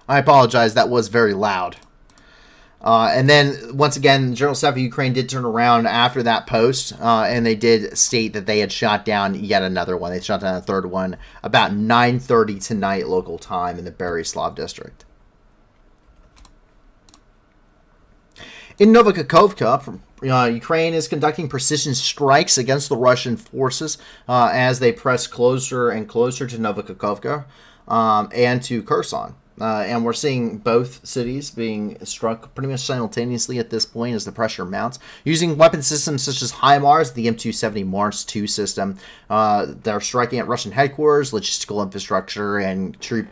I apologize, that was very loud. And then, once again, the General Staff of Ukraine did turn around after that post, and they did state that they had shot down yet another one. They shot down a third one about 9:30 tonight local time in the Berislav district. In Novokhovka, Ukraine is conducting precision strikes against the Russian forces as they press closer and closer to Novokhovka and to Kherson. And we're seeing both cities being struck pretty much simultaneously at this point as the pressure mounts. Using weapon systems such as HIMARS, the M270 Mars 2 system, they're striking at Russian headquarters, logistical infrastructure, and troop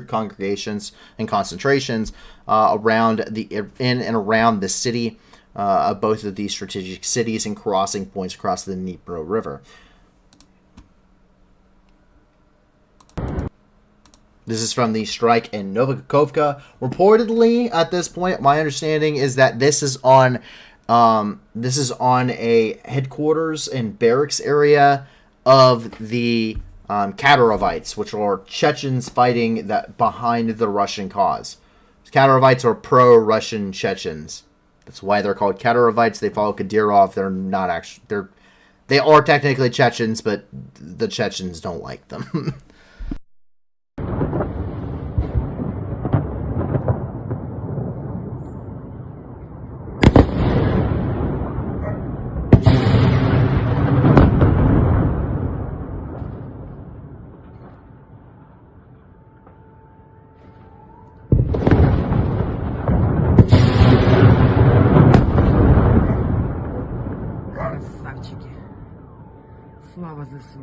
congregations and concentrations in and around the city of both of these strategic cities and crossing points across the Dnipro River. This is from the strike in Novokhovka. Reportedly, at this point, my understanding is that this is on a headquarters and barracks area of the Kadarovites, which are Chechens fighting behind the Russian cause. Kadarovites are pro-Russian Chechens. That's why they're called Kadarovites. They follow Kadyrov. They're not actually. They are technically Chechens, but the Chechens don't like them. Красавчики. Слава ЗСУ.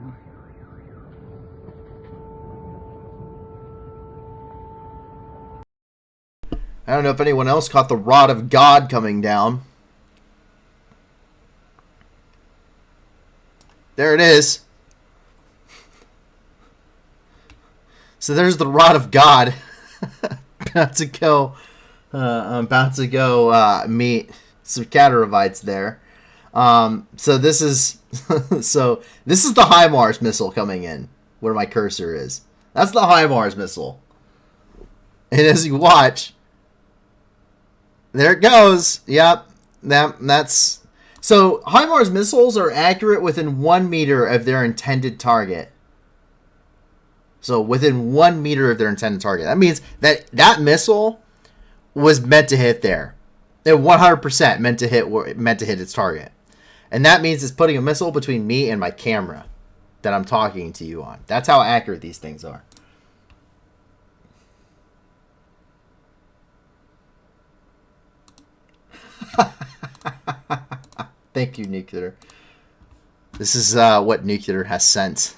I don't know if anyone else caught the rod of God coming down. There it is. So there's the rod of God. I'm about to go meet some Kadarovites there. So this is the HIMARS missile coming in where my cursor is. That's the HIMARS missile. And as you watch, there it goes. Yep. That's so HIMARS missiles are accurate within 1 meter of their intended target. So within 1 meter of their intended target. That means that missile was meant to hit there. It 100% meant to hit its target. And that means it's putting a missile between me and my camera that I'm talking to you on. That's how accurate these things are. Thank you, Nuclear. This is what Nuclear has sent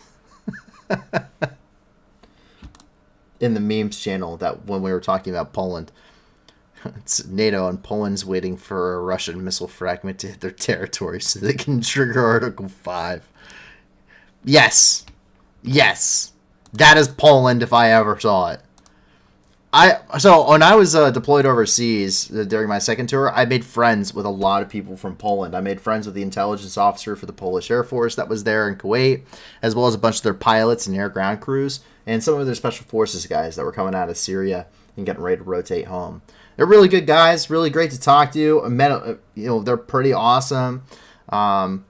in the memes channel that when we were talking about Poland. It's NATO and Poland's waiting for a Russian missile fragment to hit their territory so they can trigger Article 5. Yes. Yes. That is Poland if I ever saw it. So when I was deployed overseas during my second tour, I made friends with a lot of people from Poland. I made friends with the intelligence officer for the Polish Air Force that was there in Kuwait, as well as a bunch of their pilots and air ground crews, and some of their special forces guys that were coming out of Syria and getting ready to rotate home. They're really good guys, really great to talk to. I met, they're pretty awesome. I'm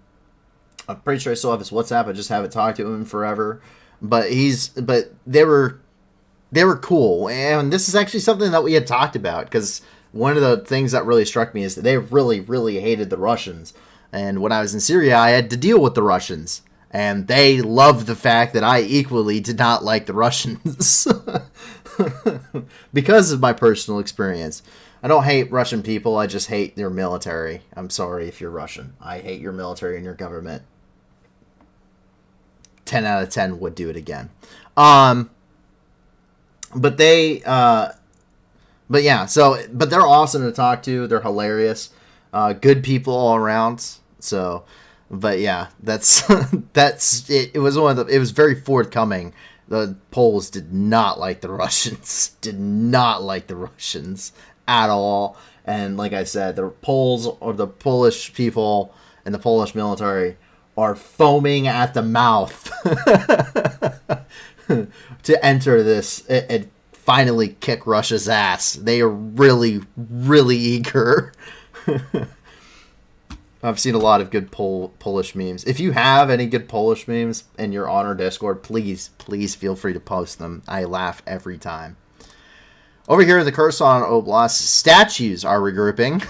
pretty sure I still have his WhatsApp. I just haven't talked to him forever. But they were cool. And this is actually something that we had talked about, because one of the things that really struck me is that they really, really hated the Russians. And when I was in Syria, I had to deal with the Russians. And they loved the fact that I equally did not like the Russians. Because of my personal experience. I don't hate Russian people, I just hate their military. I'm sorry if you're Russian. I hate your military and your government. 10 out of 10 would do it again. But they're awesome to talk to. They're hilarious. Good people all around. So, but yeah, that's that's it. It was it was very forthcoming. The Poles did not like the Russians. Did not like the Russians at all. And like I said, the Poles or the Polish people and the Polish military are foaming at the mouth to enter this and finally kick Russia's ass. They are really, really eager. I've seen a lot of good Polish memes. If you have any good Polish memes in your Honor Discord, please feel free to post them. I laugh every time. Over here in the Kherson Oblast, statues are regrouping.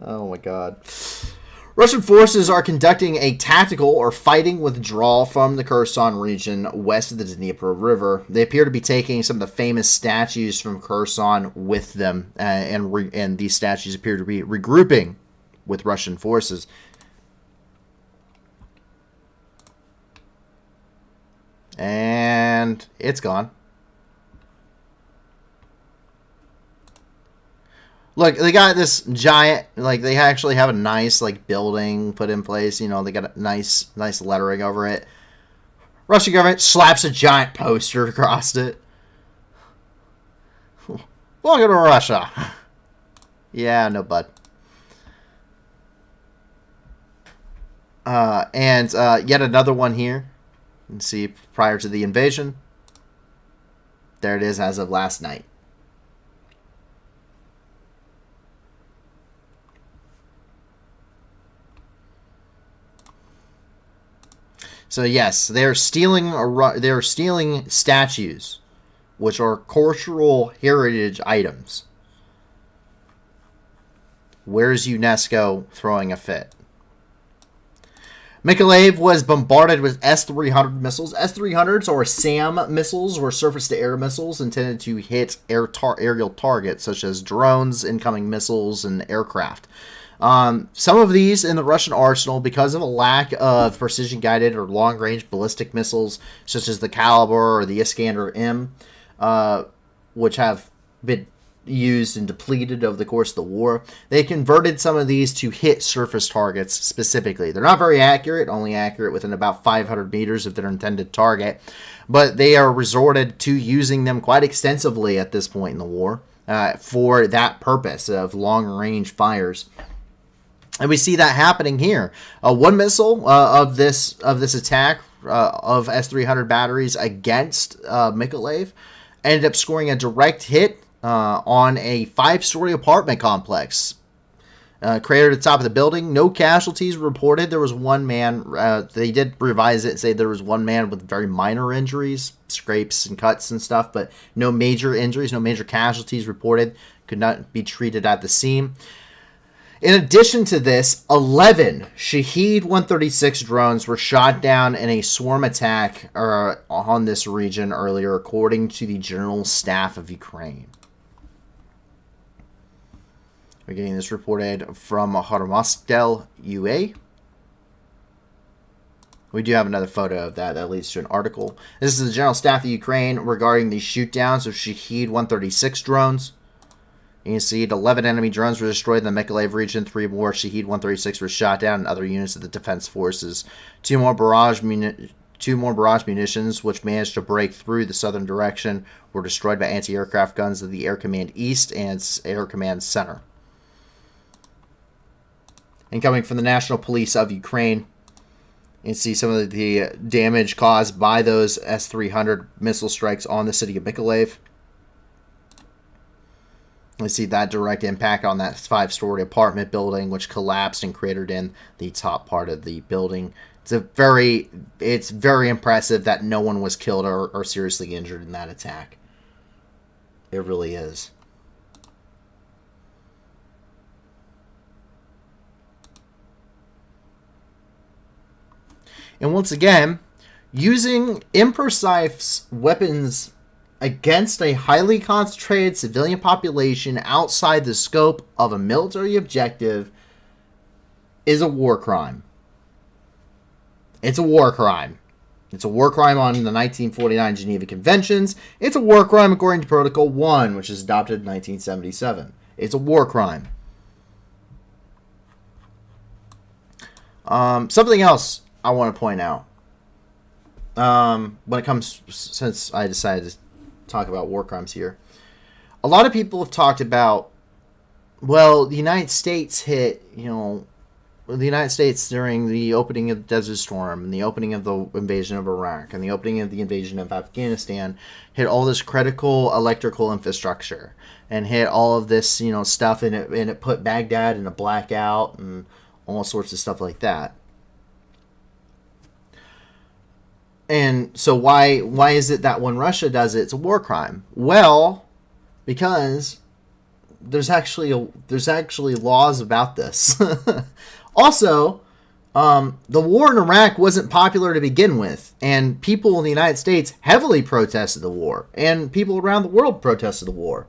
Oh my god. Russian forces are conducting a tactical or fighting withdrawal from the Kherson region west of the Dnieper River. They appear to be taking some of the famous statues from Kherson with them, and these statues appear to be regrouping with Russian forces. And it's gone. Look, they got this giant, like, they actually have a nice, like, building put in place. You know, they got a nice lettering over it. Russian government slaps a giant poster across it. Welcome to Russia. Yeah, no bud. And yet another one here. You can see prior to the invasion. There it is as of last night. So yes, they're stealing statues, which are cultural heritage items. Where's UNESCO throwing a fit? Mykolaiv was bombarded with S-300 missiles. S-300s, or SAM missiles, were surface-to-air missiles intended to hit aerial targets, such as drones, incoming missiles, and aircraft. Some of these in the Russian arsenal, because of a lack of precision-guided or long-range ballistic missiles, such as the Caliber or the Iskander-M, which have been used and depleted over the course of the war, they converted some of these to hit surface targets specifically. They're not very accurate, only accurate within about 500 meters of their intended target, but they are resorted to using them quite extensively at this point in the war for that purpose of long-range fires. And we see that happening here. One missile of this attack of S-300 batteries against Mykolaiv ended up scoring a direct hit on a 5-story apartment complex. Cratered at the top of the building. No casualties reported. There was one man. They did revise it and say there was one man with very minor injuries, scrapes and cuts and stuff, but no major injuries, no major casualties reported. Could not be treated at the scene. In addition to this, 11 Shahed-136 drones were shot down in a swarm attack on this region earlier, according to the General Staff of Ukraine. We're getting this reported from HARDSHIPS UA. We do have another photo of that leads to an article. This is the General Staff of Ukraine regarding the shootdowns of Shahed-136 drones. You can see 11 enemy drones were destroyed in the Mykolaiv region. 3 more Shahed-136 were shot down, and other units of the defense forces. 2 more barrage munitions, which managed to break through the southern direction, were destroyed by anti-aircraft guns of the Air Command East and Air Command Center. And coming from the National Police of Ukraine, you can see some of the damage caused by those S-300 missile strikes on the city of Mykolaiv. We see that direct impact on that 5-story apartment building, which collapsed and cratered in the top part of the building. It's very impressive that no one was killed or seriously injured in that attack. It really is. And once again, using imprecise weapons against a highly concentrated civilian population outside the scope of a military objective is a war crime. It's a war crime. It's a war crime on the 1949 Geneva Conventions. It's a war crime according to Protocol 1, which was adopted in 1977. It's a war crime. Something else I want to point out. When it comes, since I decided to talk about war crimes here, a lot of people have talked about, well, the United States hit, the United States during the opening of Desert Storm and the opening of the invasion of Iraq and the opening of the invasion of Afghanistan hit all this critical electrical infrastructure and hit all of this, stuff, and it put Baghdad in a blackout and all sorts of stuff like that. And so why is it that when Russia does it, it's a war crime? Well, because there's actually laws about this. Also, the war in Iraq wasn't popular to begin with, and people in the United States heavily protested the war, and people around the world protested the war.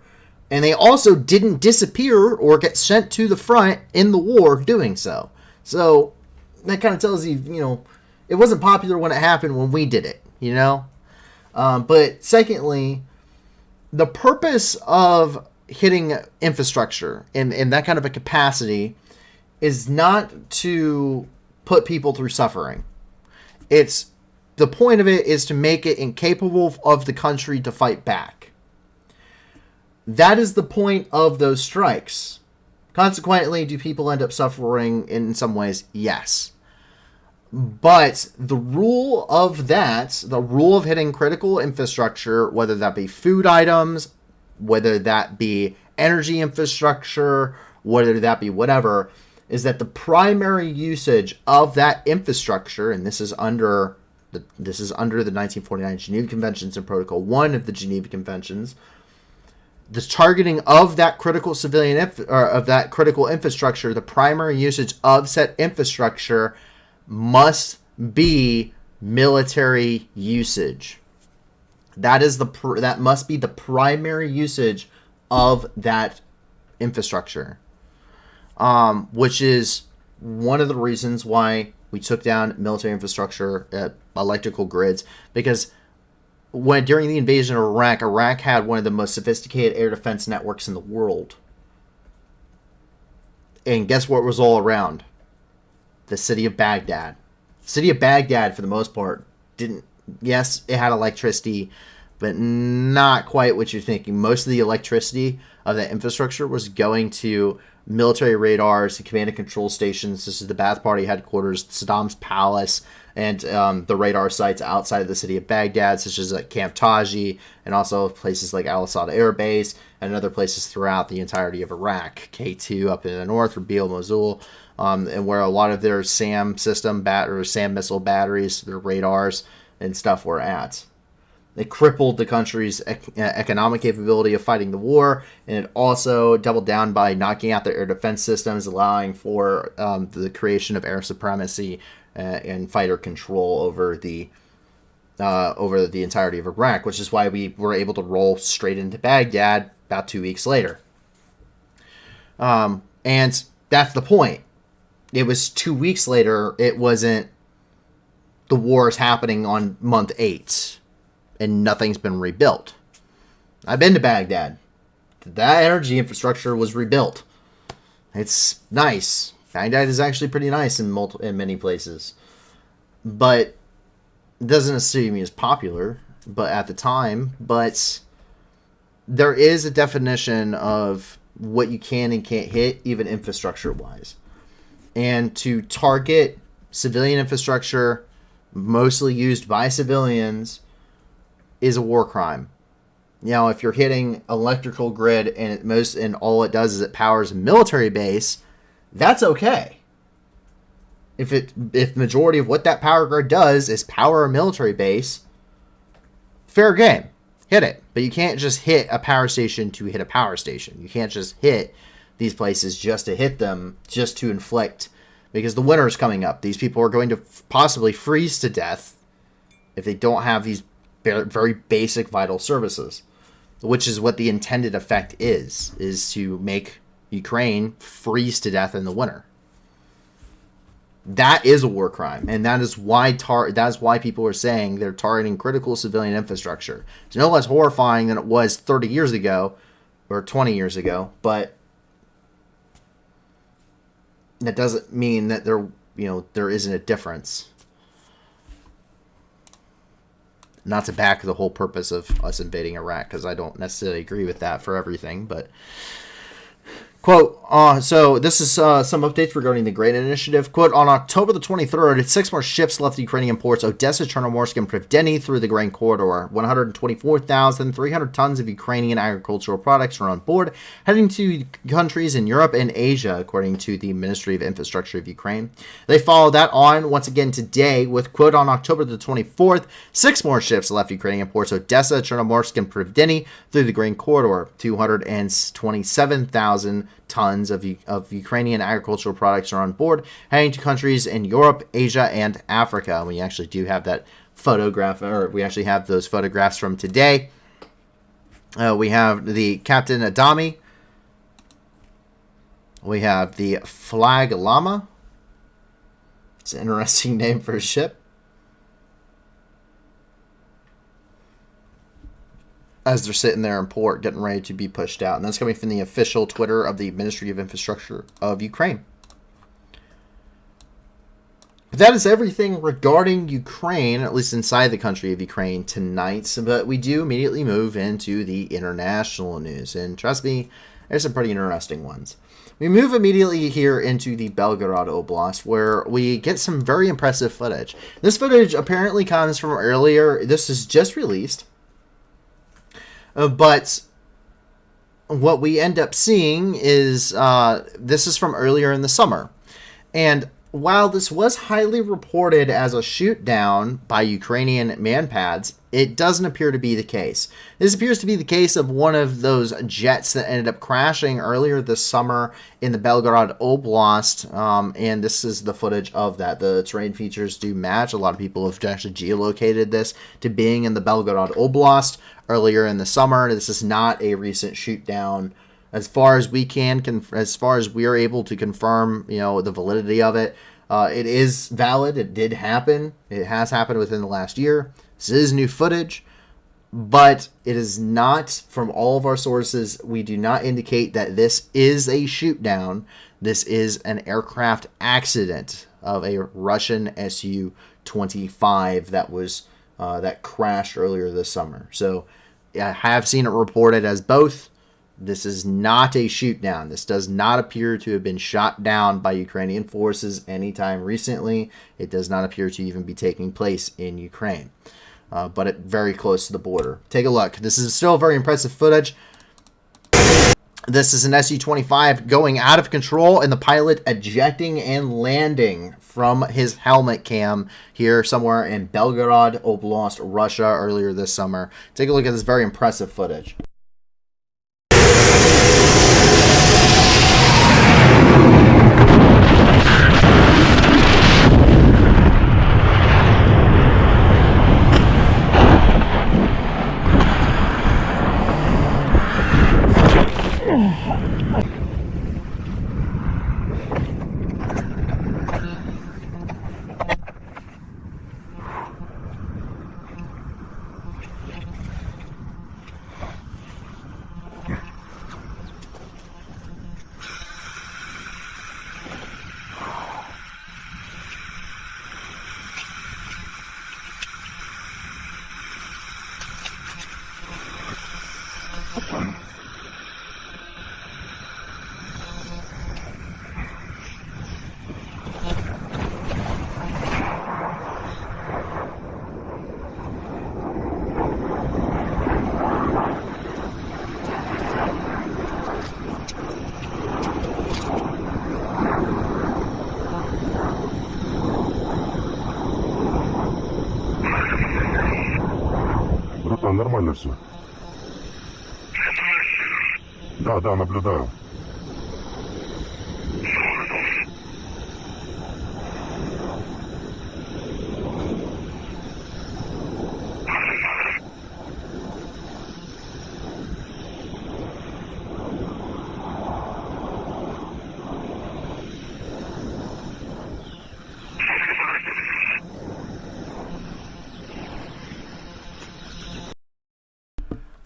And they also didn't disappear or get sent to the front in the war doing so. So that kind of tells you, it wasn't popular when it happened when we did it, But secondly, the purpose of hitting infrastructure in that kind of a capacity is not to put people through suffering. The point of it is to make it incapable of the country to fight back. That is the point of those strikes. Consequently, do people end up suffering in some ways? Yes. But the rule of hitting critical infrastructure, whether that be food items, whether that be energy infrastructure, whether that be whatever, is that the primary usage of that infrastructure, and this is under the 1949 Geneva Conventions and Protocol 1 of the Geneva Conventions, the targeting of that critical critical infrastructure, the primary usage of said infrastructure must be military usage. That must be the primary usage of that infrastructure, which is one of the reasons why we took down military infrastructure, electrical grids, because during the invasion of Iraq had one of the most sophisticated air defense networks in the world. And guess what was all around? The city of Baghdad. The city of Baghdad, for the most part, yes, it had electricity, but not quite what you're thinking. Most of the electricity of that infrastructure was going to military radars and command and control stations. This is the Ba'ath Party headquarters, Saddam's palace, and the radar sites outside of the city of Baghdad, such as Camp Taji, and also places like Al-Assad Air Base, and other places throughout the entirety of Iraq. K2 up in the north, Erbil, Mosul, and where a lot of their SAM missile batteries, their radars and stuff were at. It crippled the country's economic capability of fighting the war, and it also doubled down by knocking out their air defense systems, allowing for the creation of air supremacy and fighter control over the entirety of Iraq, which is why we were able to roll straight into Baghdad about 2 weeks later. And that's the point. It was 2 weeks later. It wasn't the war is happening on month 8. And nothing's been rebuilt. I've been to Baghdad. That energy infrastructure was rebuilt. It's nice. Baghdad is actually pretty nice in many places. But it doesn't necessarily mean it's popular at the time. But there is a definition of what you can and can't hit, even infrastructure-wise. And to target civilian infrastructure, mostly used by civilians, is a war crime. If you're hitting electrical grid and all it does is it powers a military base, that's okay. If the majority of what that power grid does is power a military base, fair game. Hit it. But you can't just hit a power station to hit a power station. You can't just hit these places just to hit them, just to inflict because the winter is coming up. These people are going to possibly freeze to death if they don't have these very basic vital services, which is what the intended effect is to make Ukraine freeze to death in the winter. That is a war crime, and that is why people are saying they're targeting critical civilian infrastructure. It's no less horrifying than it was 30 years ago or 20 years ago, but that doesn't mean that there isn't a difference. Not to back the whole purpose of us invading Iraq, because I don't necessarily agree with that for everything, but quote, so this is some updates regarding the grain initiative. Quote, on October the 23rd, 6 more ships left the Ukrainian ports Odessa, Chernomorsk, and Privdeni through the grain corridor. 124,300 tons of Ukrainian agricultural products are on board, heading to countries in Europe and Asia, according to the Ministry of Infrastructure of Ukraine. They follow that on once again today with, quote, on October the 24th, 6 more ships left Ukrainian ports Odessa, Chernomorsk, and Privdeni through the grain corridor. 227,000 tons of Ukrainian agricultural products are on board, heading to countries in Europe, Asia, and Africa. We actually do have that photograph, or we actually have those photographs from today. We have the Captain Adami. We have the Flag Llama. It's an interesting name for a ship. As they're sitting there in port, getting ready to be pushed out. And that's coming from the official Twitter of the Ministry of Infrastructure of Ukraine. But that is everything regarding Ukraine, at least inside the country of Ukraine tonight. But we do immediately move into the international news. And trust me, there's some pretty interesting ones. We move immediately here into the Belgorod Oblast, where we get some very impressive footage. This footage apparently comes from earlier. This is just released. But what we end up seeing is this is from earlier in the summer. And while this was highly reported as a shoot down by Ukrainian manpads, it doesn't appear to be the case. This appears to be the case of one of those jets that ended up crashing earlier this summer in the Belgorod Oblast, and this is the footage of that. The terrain features do match. A lot of people have actually geolocated this to being in the Belgorod Oblast earlier in the summer. This is not a recent shoot down. As far as we as far as we are able to confirm, the validity of it, it is valid. It did happen. It has happened within the last year. This is new footage, but it is not, from all of our sources, we do not indicate that this is a shoot down. This is an aircraft accident of a Russian Su-25 that crashed earlier this summer. So I have seen it reported as both. This is not a shoot down. This does not appear to have been shot down by Ukrainian forces anytime recently. It does not appear to even be taking place in Ukraine, but very close to the border. Take a look. This is still very impressive footage. This is an Su-25 going out of control and the pilot ejecting and landing from his helmet cam here somewhere in Belgorod Oblast, Russia earlier this summer. Take a look at this very impressive footage. Братан, нормально все. Да, наблюдаю.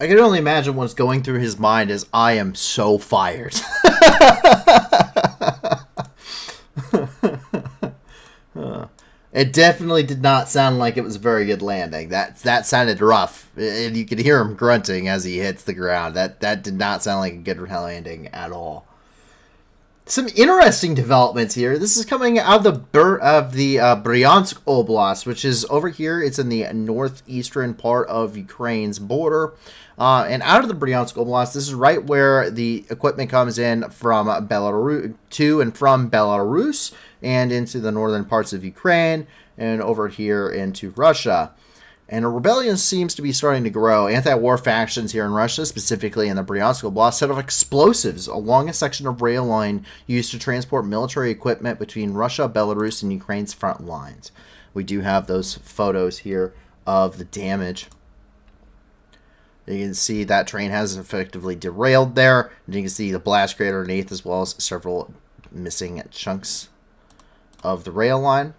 I can only imagine what's going through his mind is, I am so fired. It definitely did not sound like it was a very good landing. That sounded rough, and you could hear him grunting as he hits the ground. That did not sound like a good landing at all. Some interesting developments here. This is coming out of the Bryansk Oblast, which is over here. It's in the northeastern part of Ukraine's border. And out of the Bryansk Oblast, this is right where the equipment comes in from Belarus, to and from Belarus, and into the northern parts of Ukraine, and over here into Russia. And a rebellion seems to be starting to grow. Anti-war factions here in Russia, specifically in the Bryansk Oblast, set off explosives along a section of rail line used to transport military equipment between Russia, Belarus, and Ukraine's front lines. We do have those photos here of the damage. You can see that train has effectively derailed there. And you can see the blast crater underneath, as well as several missing chunks of the rail line.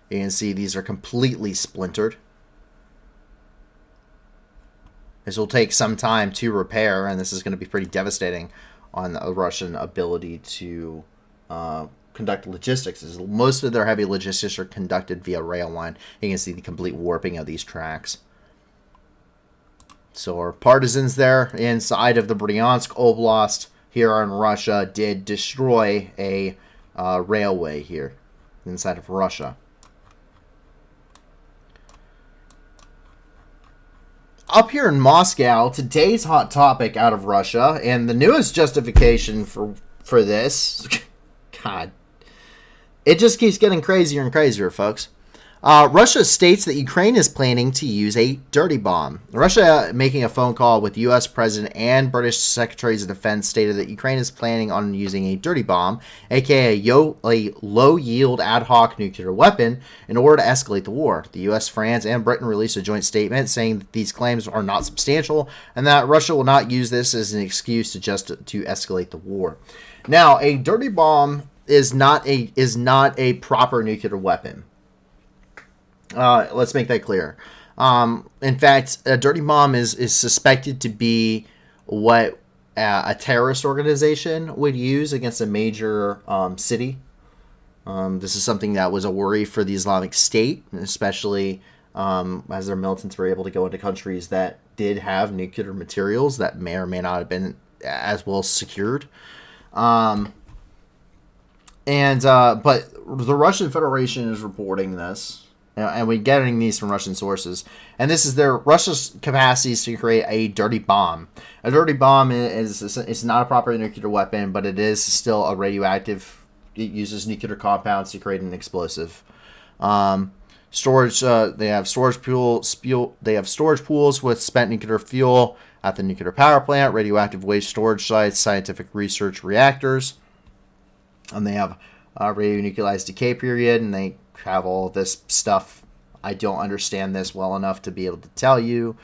You can see these are completely splintered. This will take some time to repair, and this is going to be pretty devastating on the Russian ability to conduct logistics. As most of their heavy logistics are conducted via rail line. You can see the complete warping of these tracks. So our partisans there inside of the Bryansk Oblast here in Russia did destroy a railway here inside of Russia. Up here in Moscow, today's hot topic out of Russia, and the newest justification for this, God, it just keeps getting crazier and crazier, folks. Russia states that Ukraine is planning to use a dirty bomb. Russia, making a phone call with U.S. President and British Secretaries of Defense, stated that Ukraine is planning on using a dirty bomb, aka a low-yield ad hoc nuclear weapon, in order to escalate the war. The U.S., France, and Britain released a joint statement saying that these claims are not substantial and that Russia will not use this as an excuse to escalate the war. Now, a dirty bomb is not a proper nuclear weapon. Let's make that clear. In fact, a dirty bomb is suspected to be what a terrorist organization would use against a major city. This is something that was a worry for the Islamic State, especially as their militants were able to go into countries that did have nuclear materials that may or may not have been as well secured. But the Russian Federation is reporting this. And we're getting these from Russian sources. And this is Russia's capacities to create a dirty bomb. A dirty bomb is not a proper nuclear weapon, but it is still a radioactive. It uses nuclear compounds to create an explosive. Storage. They have storage pools with spent nuclear fuel at the nuclear power plant, radioactive waste storage sites, scientific research reactors, and they have a radionuclide decay period, and they have all this stuff. I don't understand this well enough to be able to tell you.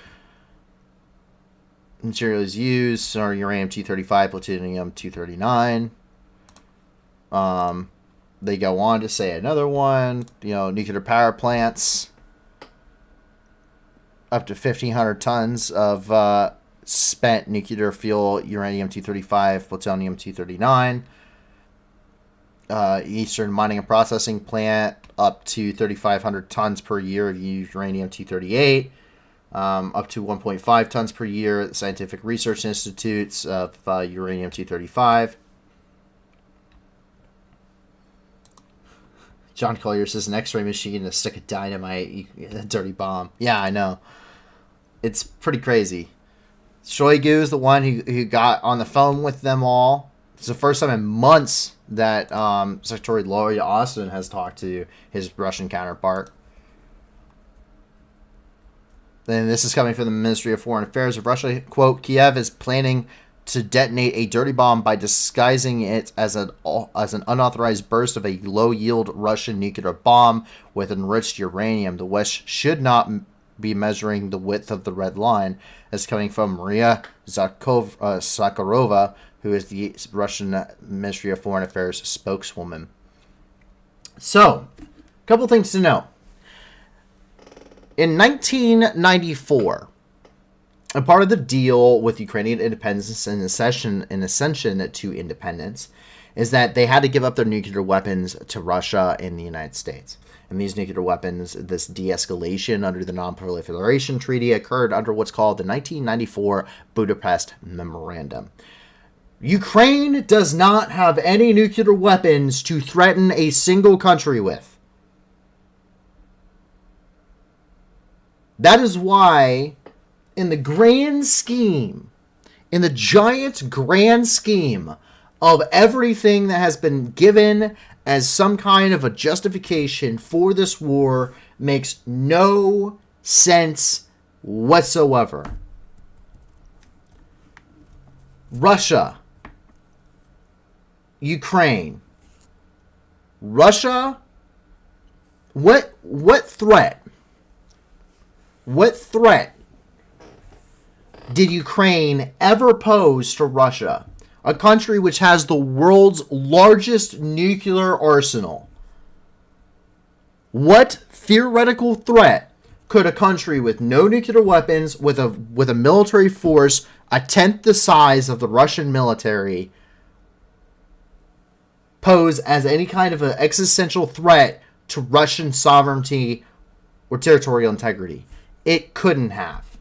Materials used are uranium-235, plutonium-239. They go on to say another one, nuclear power plants, up to 1,500 tons of spent nuclear fuel, uranium-235, plutonium-239. Eastern Mining and Processing Plant, up to 3,500 tons per year of uranium-238, up to 1.5 tons per year at the Scientific Research Institutes of uranium-235. John Collier says an X-ray machine and a stick of dynamite, a dirty bomb. Yeah, I know. It's pretty crazy. Shoigu is the one who got on the phone with them all. It's the first time in months that Secretary Lloyd Austin has talked to his Russian counterpart. Then this is coming from the Ministry of Foreign Affairs of Russia. Quote, Kiev is planning to detonate a dirty bomb by disguising it as an unauthorized burst of a low-yield Russian nuclear bomb with enriched uranium. The West should not be measuring the width of the red line. As coming from Maria Zakharova, who is the Russian Ministry of Foreign Affairs spokeswoman. So, a couple things to know. In 1994, a part of the deal with Ukrainian independence and ascension to independence is that they had to give up their nuclear weapons to Russia and the United States. And these nuclear weapons, this de-escalation under the Non-Proliferation Treaty occurred under what's called the 1994 Budapest Memorandum. Ukraine does not have any nuclear weapons to threaten a single country with. That is why, in the grand scheme, in the giant grand scheme of everything that has been given as some kind of a justification for this war, makes no sense whatsoever. Russia, Ukraine, Russia, what threat? What threat did Ukraine ever pose to Russia? A country which has the world's largest nuclear arsenal. What theoretical threat could a country with no nuclear weapons, with a military force a tenth the size of the Russian military, pose as any kind of an existential threat to Russian sovereignty or territorial integrity? It couldn't have.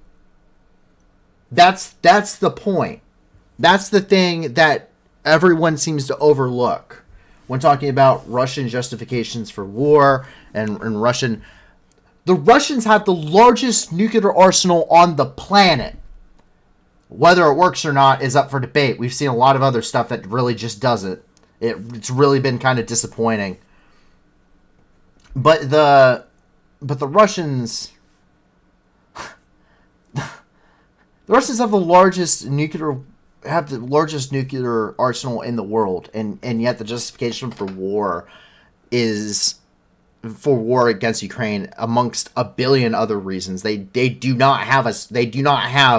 That's the point. That's the thing that everyone seems to overlook when talking about Russian justifications for war and Russian. The Russians have the largest nuclear arsenal on the planet. Whether it works or not is up for debate. We've seen a lot of other stuff that really just doesn't. It's really been kind of disappointing. But the Russians, the Russians have the largest nuclear arsenal in the world, and yet the justification for war is for war against Ukraine, amongst a billion other reasons. They do not have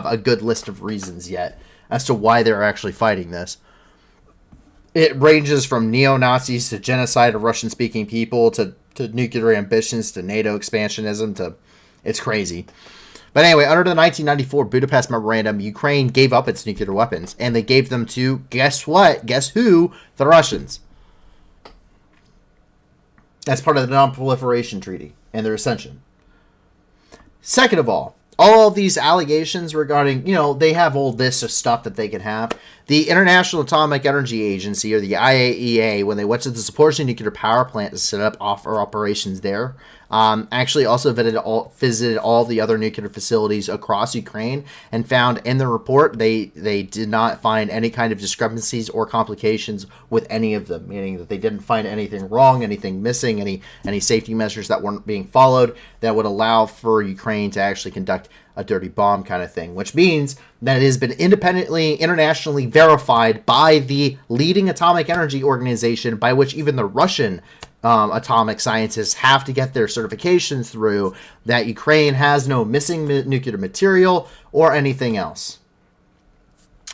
a good list of reasons yet as to why they're actually fighting this. It ranges from neo-Nazis to genocide of Russian-speaking people to nuclear ambitions to NATO expansionism to... It's crazy. But anyway, under the 1994 Budapest Memorandum, Ukraine gave up its nuclear weapons, and they gave them to, guess what? Guess who? The Russians. That's part of the Non-Proliferation Treaty and their ascension. Second of all of these allegations regarding, they have all this stuff that they can have. The International Atomic Energy Agency, or the IAEA, when they went to the Zaporizhzhia nuclear power plant to set up operations there, actually also visited all the other nuclear facilities across Ukraine and found in the report they did not find any kind of discrepancies or complications with any of them, meaning that they didn't find anything wrong, anything missing, any safety measures that weren't being followed that would allow for Ukraine to actually conduct a dirty bomb kind of thing, which means that it has been independently, internationally verified by the leading atomic energy organization, by which even the Russian atomic scientists have to get their certifications through, that Ukraine has no missing nuclear material or anything else.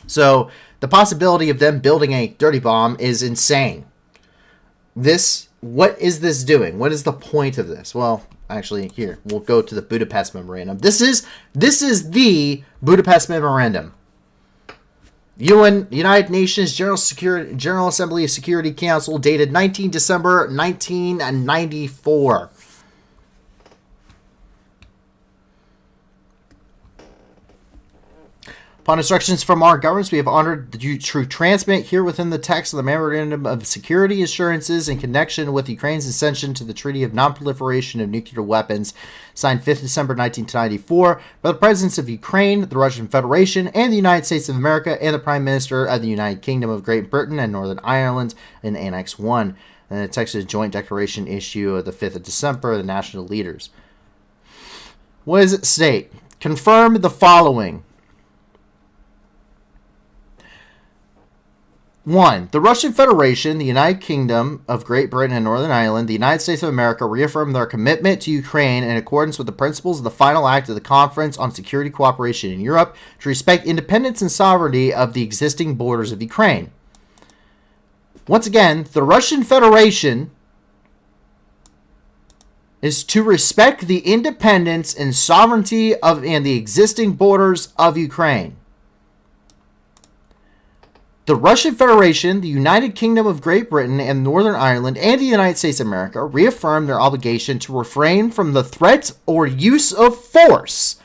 So the possibility of them building a dirty bomb is insane. What is this doing? What is the point of this? Well, actually, here, we'll go to the Budapest Memorandum. This is the Budapest Memorandum. United Nations General Assembly of Security Council, dated 19 December 1994. Upon instructions from our governments, we have honored to transmit here within the text of the Memorandum of Security Assurances in connection with Ukraine's accession to the Treaty of Non-Proliferation of Nuclear Weapons, signed 5th December 1994, by the Presidents of Ukraine, the Russian Federation, and the United States of America, and the Prime Minister of the United Kingdom of Great Britain and Northern Ireland in Annex 1. And the text is a joint declaration issue of the 5th of December, the national leaders. What does it state? Confirm the following. 1. The Russian Federation, the United Kingdom of Great Britain and Northern Ireland, the United States of America reaffirm their commitment to Ukraine in accordance with the principles of the final act of the Conference on Security Cooperation in Europe to respect independence and sovereignty of the existing borders of Ukraine. Once again, the Russian Federation is to respect the independence and sovereignty of and the existing borders of Ukraine. The Russian Federation, the United Kingdom of Great Britain and Northern Ireland, and the United States of America reaffirm their obligation to refrain from the threat or use of force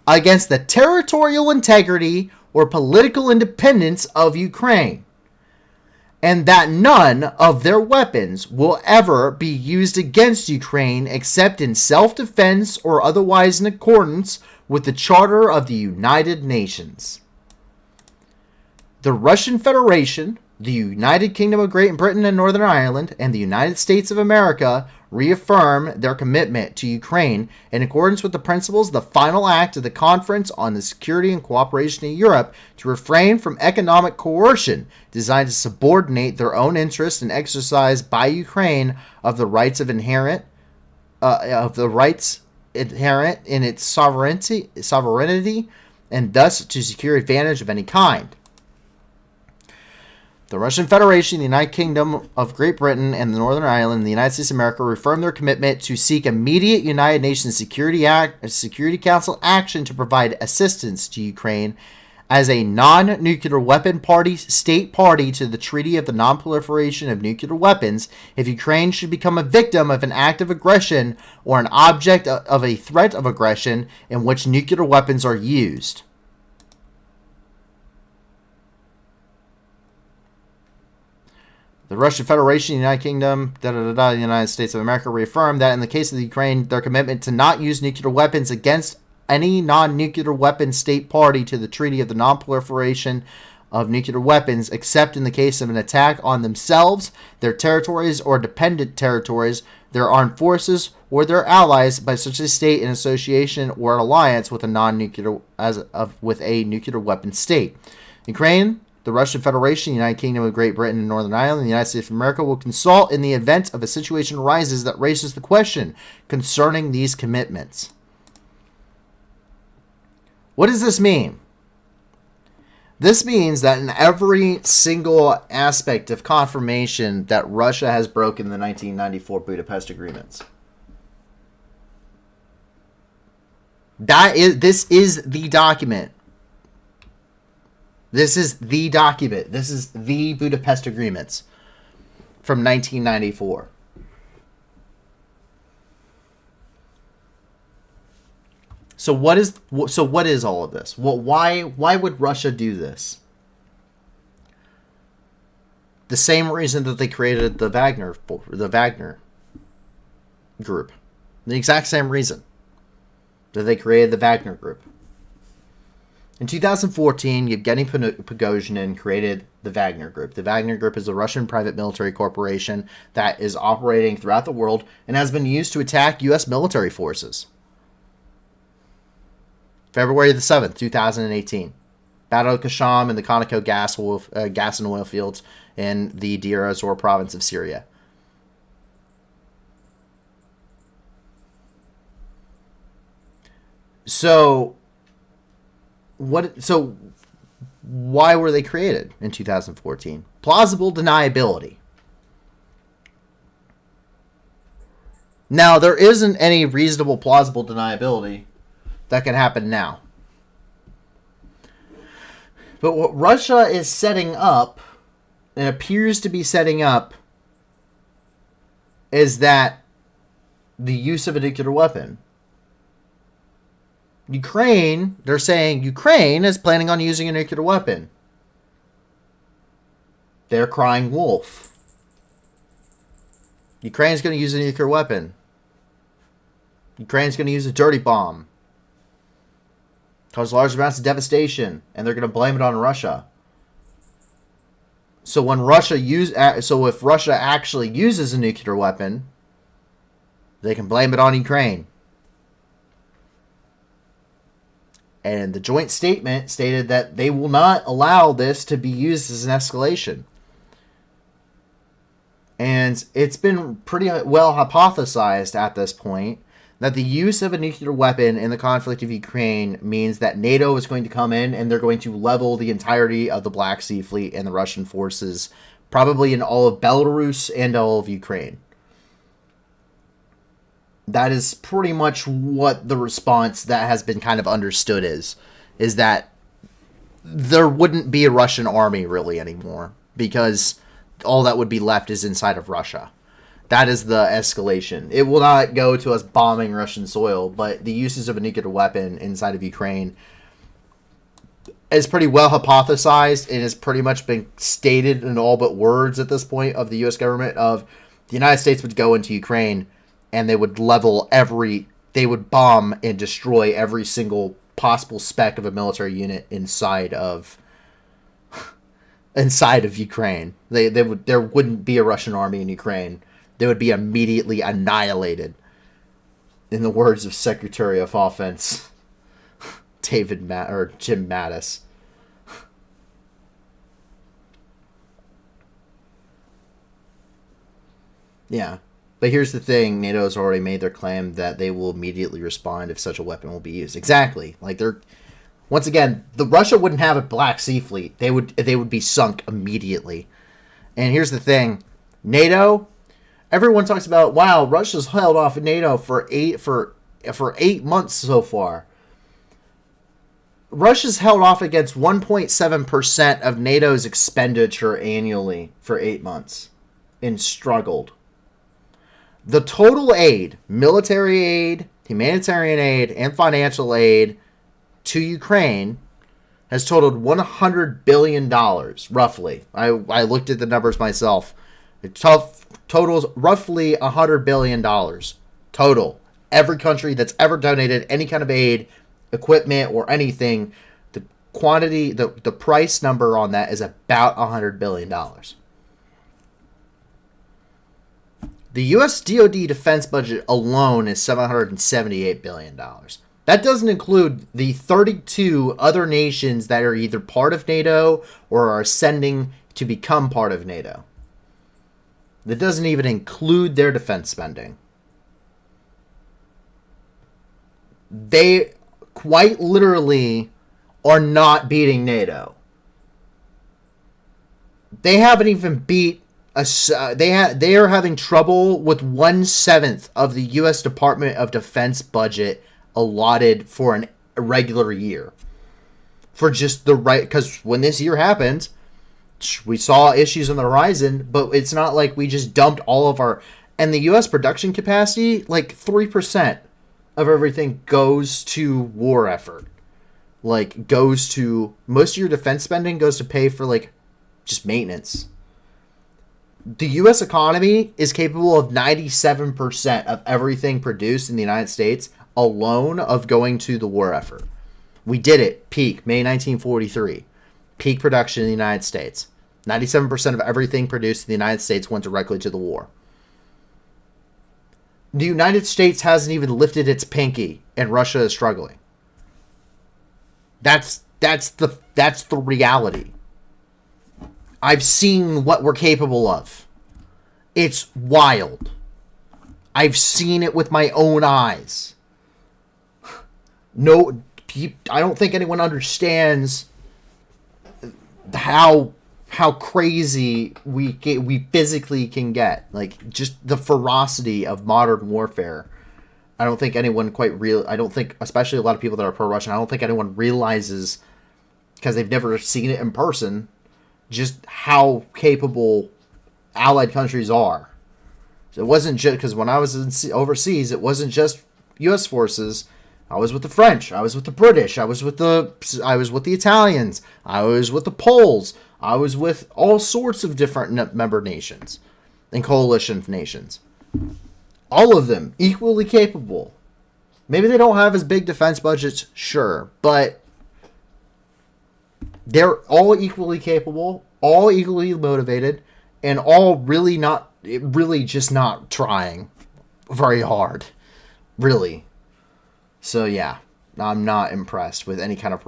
against the territorial integrity or political independence of Ukraine, and that none of their weapons will ever be used against Ukraine except in self-defense or otherwise in accordance with the Charter of the United Nations. The Russian Federation, the United Kingdom of Great Britain and Northern Ireland, and the United States of America reaffirm their commitment to Ukraine in accordance with the principles of the final act of the Conference on the Security and Cooperation in Europe to refrain from economic coercion designed to subordinate their own interests and exercise by Ukraine of the rights inherent in its sovereignty, and thus to secure advantage of any kind. The Russian Federation, the United Kingdom of Great Britain, and the Northern Ireland, and the United States of America reaffirm their commitment to seek immediate United Nations Security Council action to provide assistance to Ukraine as a non-nuclear weapon state party to the Treaty of the Non-Proliferation of Nuclear Weapons if Ukraine should become a victim of an act of aggression or an object of a threat of aggression in which nuclear weapons are used. The Russian Federation, the United Kingdom, the United States of America reaffirm that in the case of the Ukraine, their commitment to not use nuclear weapons against any non-nuclear weapon state party to the Treaty of the Non-Proliferation of Nuclear Weapons, except in the case of an attack on themselves, their territories or dependent territories, their armed forces, or their allies by such a state in association or alliance with a nuclear weapon state. Ukraine, the Russian Federation, the United Kingdom of Great Britain and Northern Ireland, and the United States of America will consult in the event of a situation arises that raises the question concerning these commitments. What does this mean? This means that in every single aspect of confirmation that Russia has broken the 1994 Budapest agreements. This is the document. This is the document. This is the Budapest agreements from 1994. So what is all of this? Well, why would Russia do this? The same reason that they created the Wagner group. The exact same reason that they created the Wagner group. In 2014, Yevgeny Prigozhin created the Wagner Group. The Wagner Group is a Russian private military corporation that is operating throughout the world and has been used to attack U.S. military forces. February the 7th, 2018. Battle of Kasham and the Conoco gas and oil fields in the Deir ez-Zor province of Syria. So why were they created in 2014? Plausible deniability. Now, there isn't any reasonable plausible deniability that can happen now. But what Russia is setting up, and appears to be setting up, is that the use of a nuclear weapon. Ukraine, they're saying Ukraine is planning on using a nuclear weapon. They're crying wolf. Ukraine's going to use a nuclear weapon. Ukraine's going to use a dirty bomb. Cause large amounts of devastation, and they're going to blame it on Russia. So if Russia actually uses a nuclear weapon, they can blame it on Ukraine. And the joint statement stated that they will not allow this to be used as an escalation. And it's been pretty well hypothesized at this point that the use of a nuclear weapon in the conflict of Ukraine means that NATO is going to come in and they're going to level the entirety of the Black Sea Fleet and the Russian forces, probably in all of Belarus and all of Ukraine. That is pretty much what the response that has been kind of understood is that there wouldn't be a Russian army really anymore because all that would be left is inside of Russia. That is the escalation. It will not go to us bombing Russian soil, but the uses of a nuclear weapon inside of Ukraine is pretty well hypothesized. It has pretty much been stated in all but words at this point of the U.S. government of the United States would go into Ukraine and they would they would bomb and destroy every single possible speck of a military unit inside of Ukraine. There wouldn't be a Russian army in Ukraine. They would be immediately annihilated. In the words of Secretary of Offense Jim Mattis. Yeah. But here's the thing, NATO has already made their claim that they will immediately respond if such a weapon will be used. Exactly. Like once again, Russia wouldn't have a Black Sea fleet. They would be sunk immediately. And here's the thing, NATO, everyone talks about, wow, Russia's held off in NATO for 8 months so far. Russia's held off against 1.7% of NATO's expenditure annually for 8 months and struggled. The total aid, military aid, humanitarian aid, and financial aid to Ukraine has totaled $100 billion, roughly. I looked at the numbers myself. It totals roughly $100 billion total. Every country that's ever donated any kind of aid, equipment, or anything, the quantity, the price number on that is about $100 billion. The U.S. DoD defense budget alone is $778 billion. That doesn't include the 32 other nations that are either part of NATO or are ascending to become part of NATO. That doesn't even include their defense spending. They quite literally are not beating NATO. They haven't even beat they are having trouble with 1/7 of the U.S. Department of Defense budget allotted for an irregular year. For just the right, because when this year happened, we saw issues on the horizon, but it's not like we just dumped all of our, and the U.S. production capacity, like 3% of everything goes to war effort. Like, goes to, most of your defense spending goes to pay for, like, just maintenance. The U.S. economy is capable of 97% of everything produced in the United States alone of going to the war effort. We did it. Peak, May 1943. Peak production in the United States. 97% of everything produced in the United States went directly to the war. The United States hasn't even lifted its pinky, and Russia is struggling. That's the reality. I've seen what we're capable of. It's wild. I've seen it with my own eyes. No, I don't think anyone understands how crazy we physically can get. Like, just the ferocity of modern warfare. I don't think anyone I don't think, especially a lot of people that are pro-Russian, I don't think anyone realizes, because they've never seen it in person, just how capable allied countries are. So it wasn't just, because when I was overseas, it wasn't just U.S. forces. I was with the French. I was with the British. I was with the Italians. I was with the Poles. I was with all sorts of different member nations and coalition nations. All of them equally capable. Maybe they don't have as big defense budgets, sure, but they're all equally capable, all equally motivated, and all really just not trying very hard. Really. So yeah, I'm not impressed with any kind of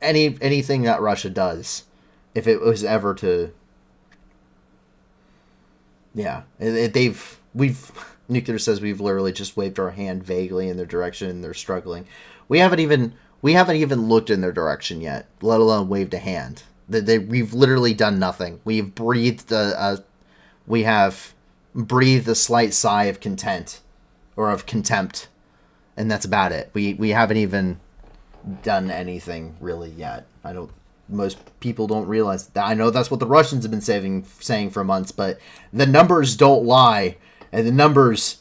anything that Russia does. If it was ever to, yeah, Nuclear says we've literally just waved our hand vaguely in their direction and they're struggling. We haven't even looked in their direction yet, let alone waved a hand. We've literally done nothing. We've breathed a slight sigh of content or of contempt, and that's about it. We haven't even done anything really yet. Most people don't realize that. I know that's what the Russians have been saying for months, but the numbers don't lie, and the numbers.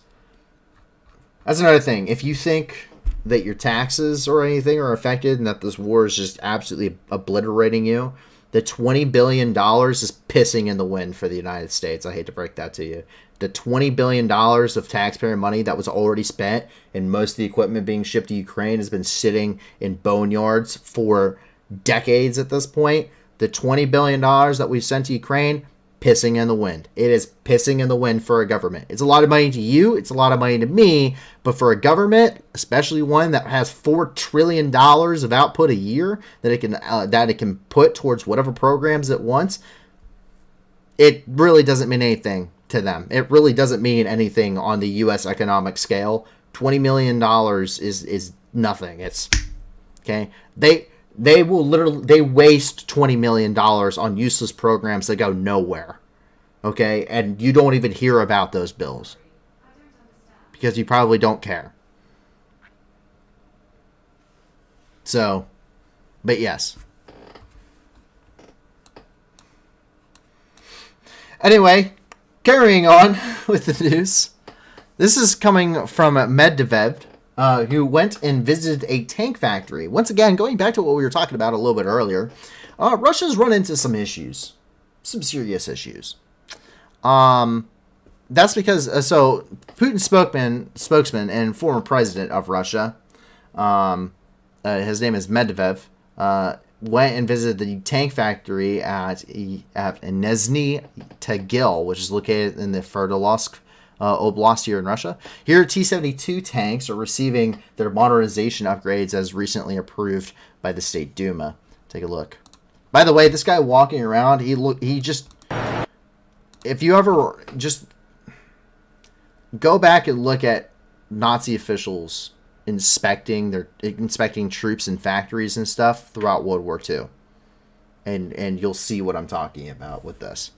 That's another thing. If you think that your taxes or anything are affected and that this war is just absolutely obliterating you, the $20 billion is pissing in the wind for the United States. I hate to break that to you. The $20 billion of taxpayer money that was already spent and most of the equipment being shipped to Ukraine has been sitting in boneyards for decades at this point. The $20 billion that we've sent to Ukraine, pissing in the wind. It is pissing in the wind for a government. It's a lot of money to you. It's a lot of money to me. But for a government, especially one that has $4 trillion of output a year that it can put towards whatever programs it wants, it really doesn't mean anything to them. It really doesn't mean anything on the U.S. economic scale. $20 million is nothing. It's okay. They waste $20 million on useless programs that go nowhere. Okay? And you don't even hear about those bills. Because you probably don't care. So, but yes. Anyway, carrying on with the news. This is coming from Medvedev, who went and visited a tank factory. Once again, going back to what we were talking about a little bit earlier, Russia's run into some issues. Some serious issues. That's because, so, Putin's spokesman and former president of Russia, his name is Medvedev, went and visited the tank factory at Nizhny Tagil, which is located in the Sverdlovsk Oblast here in Russia. Here, T-72 tanks are receiving their modernization upgrades as recently approved by the State Duma. Take a look. By the way, this guy walking around, if you ever just go back and look at Nazi officials inspecting troops in factories and stuff throughout World War II, and you'll see what I'm talking about with this.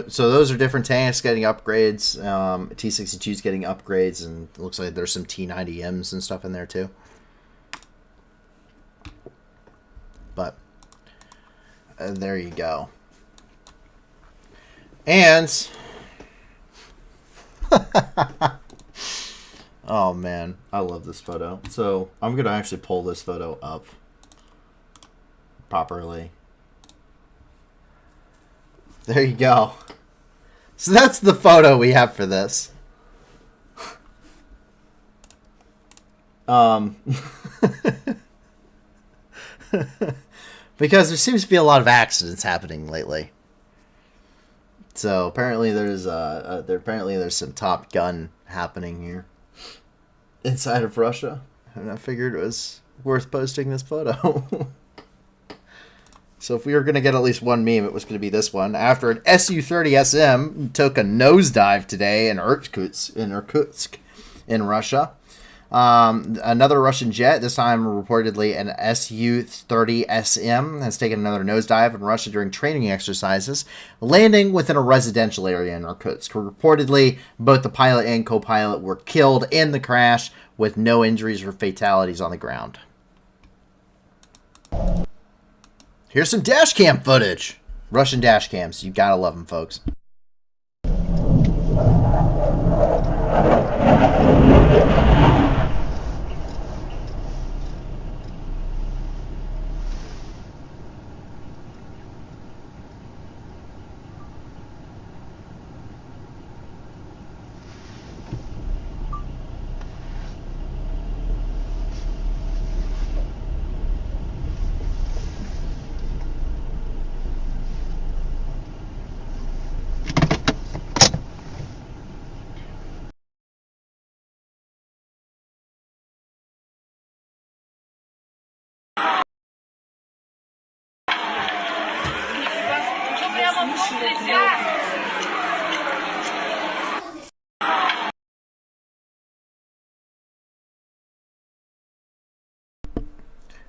So those are different tanks getting upgrades. T-62's getting upgrades, and it looks like there's some T-90Ms and stuff in there too. But there you go. And oh man, I love this photo. So I'm gonna actually pull this photo up properly. There you go. So that's the photo we have for this. Because there seems to be a lot of accidents happening lately. So apparently there's some Top Gun happening here inside of Russia, and I figured it was worth posting this photo. So if we were going to get at least one meme, it was going to be this one. After an Su-30SM took a nosedive today in Irkutsk in Russia. Another Russian jet, this time reportedly an Su-30SM, has taken another nosedive in Russia during training exercises, landing within a residential area in Irkutsk. Reportedly, both the pilot and co-pilot were killed in the crash with no injuries or fatalities on the ground. Here's some dash cam footage. Russian dash cams. You gotta love them, folks.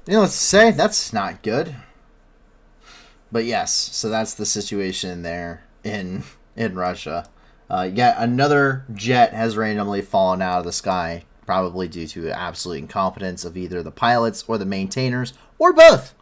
Needless to say, that's not good. But yes, so that's the situation there in Russia. Yet another jet has randomly fallen out of the sky, probably due to absolute incompetence of either the pilots or the maintainers, or both.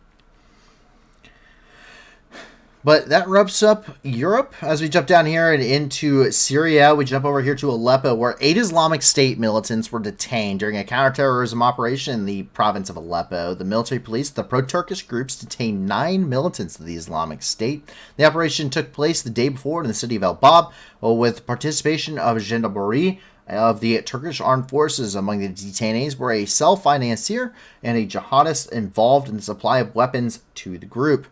But that wraps up Europe. As we jump down here and into Syria, we jump over here to Aleppo, where 8 Islamic State militants were detained during a counterterrorism operation in the province of Aleppo. The military police, the pro-Turkish groups, detained 9 militants of the Islamic State. The operation took place the day before in the city of El Bab, with participation of gendarmerie of the Turkish armed forces. Among the detainees were a self-financier and a jihadist involved in the supply of weapons to the group.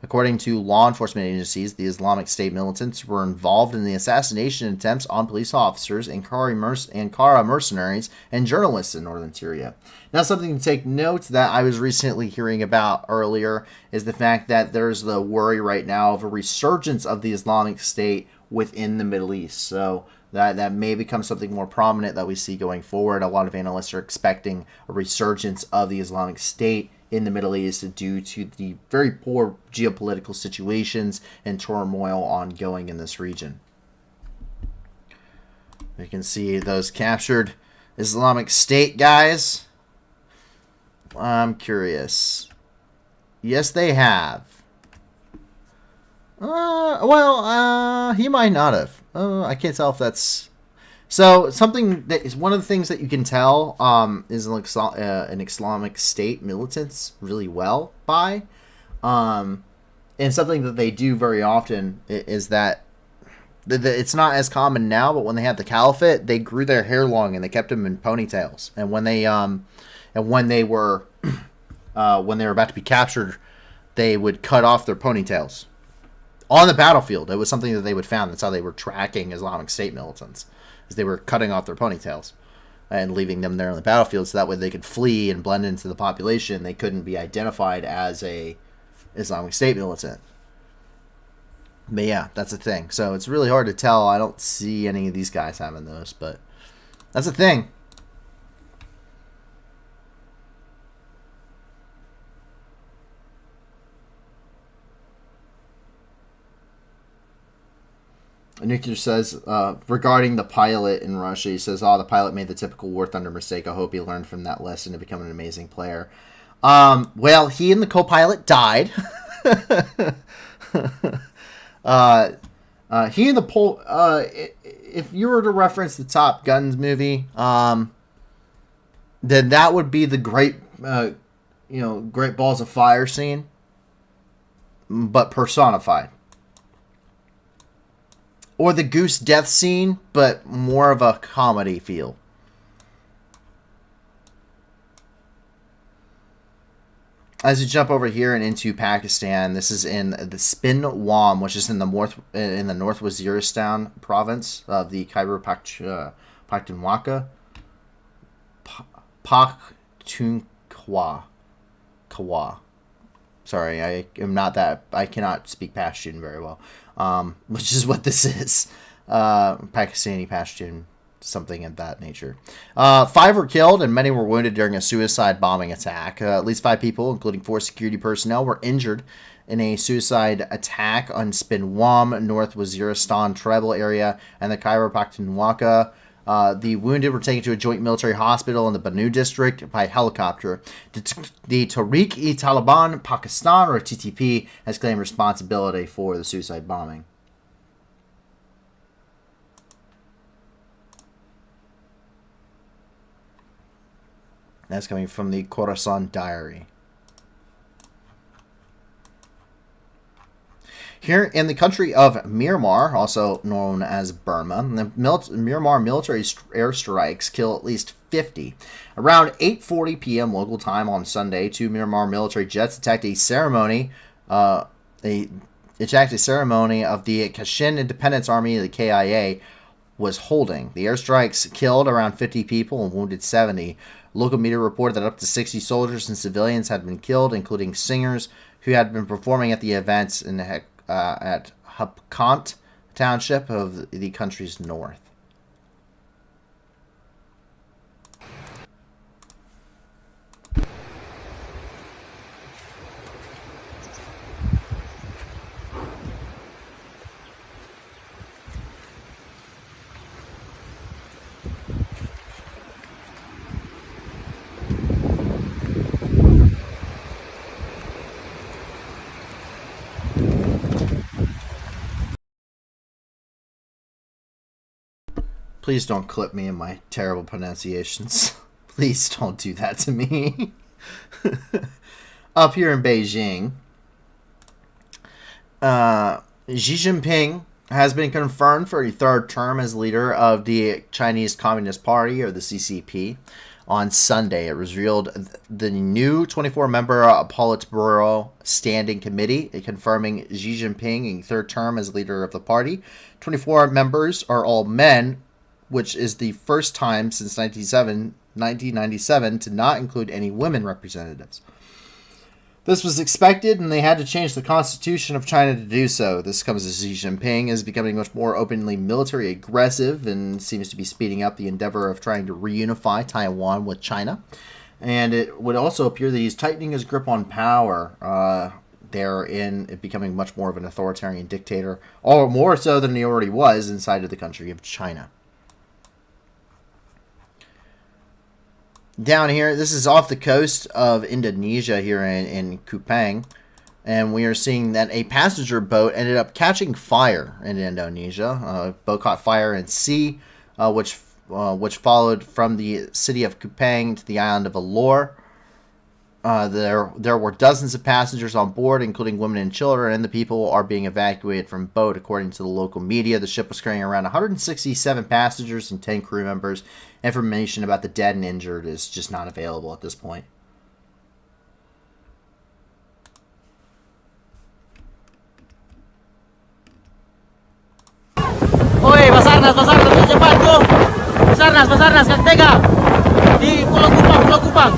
According to law enforcement agencies, the Islamic State militants were involved in the assassination attempts on police officers, Ankara mercenaries, and journalists in northern Syria. Now, something to take note that I was recently hearing about earlier is the fact that there's the worry right now of a resurgence of the Islamic State within the Middle East. So that may become something more prominent that we see going forward. A lot of analysts are expecting a resurgence of the Islamic State in the Middle East due to the very poor geopolitical situations and turmoil ongoing in this region. You can see those captured Islamic State guys. I'm curious. Yes, they have. He might not have. I can't tell if that's... So, something that is one of the things that you can tell is an Islamic State militants really well by. And something that they do very often is that it's not as common now, but when they had the caliphate, they grew their hair long and they kept them in ponytails. And when they were about to be captured, they would cut off their ponytails on the battlefield. It was something that they would found. That's how they were tracking Islamic State militants. Is they were cutting off their ponytails and leaving them there on the battlefield, so that way they could flee and blend into the population. They couldn't be identified as a Islamic State militant. But yeah, that's a thing. So it's really hard to tell. I don't see any of these guys having those, but that's a thing. Nuclear says, regarding the pilot in Russia, he says, the pilot made the typical War Thunder mistake. I hope he learned from that lesson to become an amazing player. Well, he and the co-pilot died. He and the if you were to reference the Top Guns movie, then that would be the great Balls of Fire scene, but personified. Or the Goose death scene, but more of a comedy feel. As you jump over here and into Pakistan, this is in the Spin-Wam, which is in the North Waziristan province of the Khyber Pakhtunkhwa. Sorry, I cannot speak Pashtun very well. Which is what this is. Pakistani Pashtun, something of that nature. 5 were killed and many were wounded during a suicide bombing attack. At least 5 people, including 4 security personnel, were injured in a suicide attack on Spin-Wam, North Waziristan tribal area, and the Khyber Pakhtunkhwa. The wounded were taken to a joint military hospital in the Banu district by helicopter. The Tehreek-e-Taliban Pakistan, or TTP, has claimed responsibility for the suicide bombing. That's coming from the Khorasan Diary. Here in the country of Myanmar, also known as Burma, the Myanmar military airstrikes kill at least 50. Around 8:40 p.m. local time on Sunday, 2 Myanmar military jets attacked a ceremony of the Kachin Independence Army, the KIA, was holding. The airstrikes killed around 50 people and wounded 70. Local media reported that up to 60 soldiers and civilians had been killed, including singers who had been performing at the events at Hupkant township of the country's north. Please don't clip me in my terrible pronunciations. Please don't do that to me. Up here in Beijing, Xi Jinping has been confirmed for a third term as leader of the Chinese Communist Party, or the CCP, on Sunday. It was revealed the new 24-member Politburo Standing Committee confirming Xi Jinping a third term as leader of the party. 24 members are all men, which is the first time since 1997 to not include any women representatives. This was expected, and they had to change the constitution of China to do so. This comes as Xi Jinping is becoming much more openly military aggressive and seems to be speeding up the endeavor of trying to reunify Taiwan with China. And it would also appear that he's tightening his grip on power therein, becoming much more of an authoritarian dictator, or more so than he already was inside of the country of China. Down here, this is off the coast of Indonesia here in Kupang, and we are seeing that a passenger boat ended up catching fire in Indonesia. A boat caught fire in sea, which followed from the city of Kupang to the island of Alor. There were dozens of passengers on board, including women and children, and the people are being evacuated from boat. According to the local media, the ship was carrying around 167 passengers and 10 crew members. Information about the dead and injured is just not available at this point. Oi, Basarnas, cepat tuh. Basarnas, Kang Tega. Di Pulau Kupang.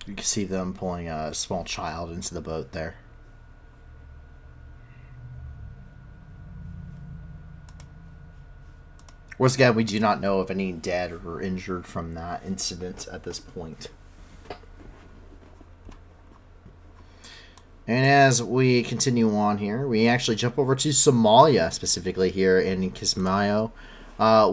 You can see them pulling a small child into the boat there. Once again, we do not know of any dead or injured from that incident at this point. And as we continue on here, we actually jump over to Somalia, specifically here in Kismayo,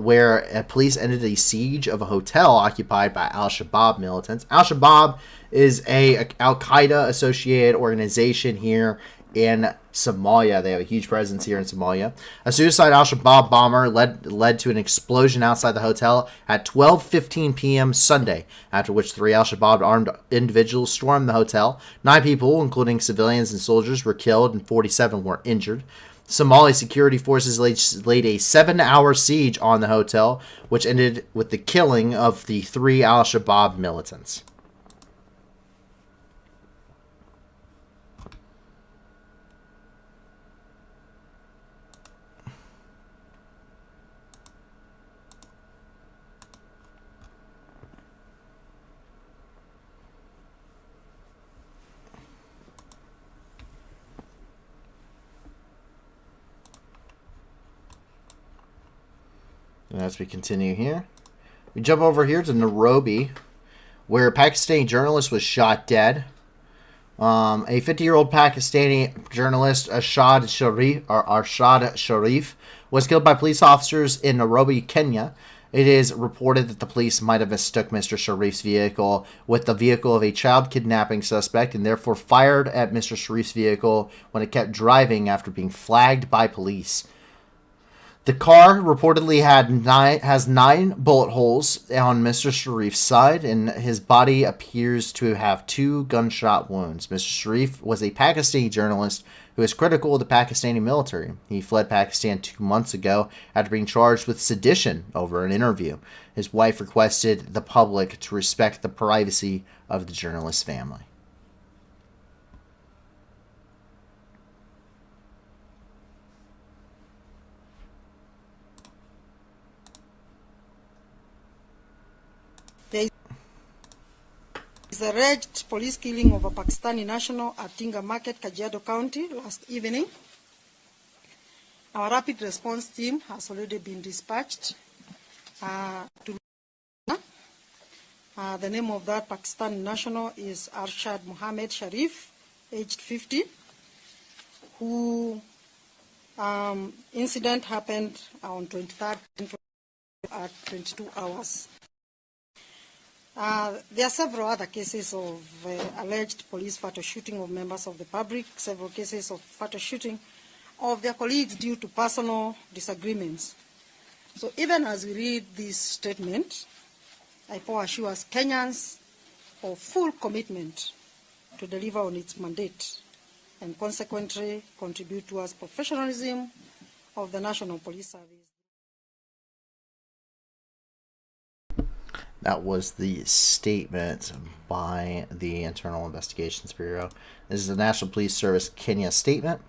where police ended a siege of a hotel occupied by Al-Shabaab militants. Al-Shabaab is a Al-Qaeda associated organization here in Somalia. They have a huge presence here in Somalia. A suicide Al-Shabaab bomber led to an explosion outside the hotel at 12:15 p.m. Sunday, after which 3 Al-Shabaab armed individuals stormed the hotel. 9 people, including civilians and soldiers, were killed and 47 were injured. Somali security forces laid a 7-hour siege on the hotel, which ended with the killing of the 3 Al-Shabaab militants. And as we continue here, we jump over here to Nairobi, where a Pakistani journalist was shot dead. A 50-year-old Pakistani journalist, Arshad Sharif, was killed by police officers in Nairobi, Kenya. It is reported that the police might have mistook Mr. Sharif's vehicle with the vehicle of a child kidnapping suspect and therefore fired at Mr. Sharif's vehicle when it kept driving after being flagged by police. The car reportedly has 9 bullet holes on Mr. Sharif's side, and his body appears to have 2 gunshot wounds. Mr. Sharif was a Pakistani journalist who is critical of the Pakistani military. He fled Pakistan 2 months ago after being charged with sedition over an interview. His wife requested the public to respect the privacy of the journalist's family. Is the alleged police killing of a Pakistani national at Tinga Market, Kajiado County last evening. Our rapid response team has already been dispatched to the name of that Pakistani national is Arshad Mohammed Sharif, aged 50, who incident happened on 23rd at 22 hours. There are several other cases of alleged police fatal shooting of members of the public, several cases of fatal shooting of their colleagues due to personal disagreements. So even as we read this statement, IPOA assures Kenyans of full commitment to deliver on its mandate and consequently contribute towards professionalism of the National Police Service. That was the statement by the Internal Investigations Bureau. This is the National Police Service Kenya statement.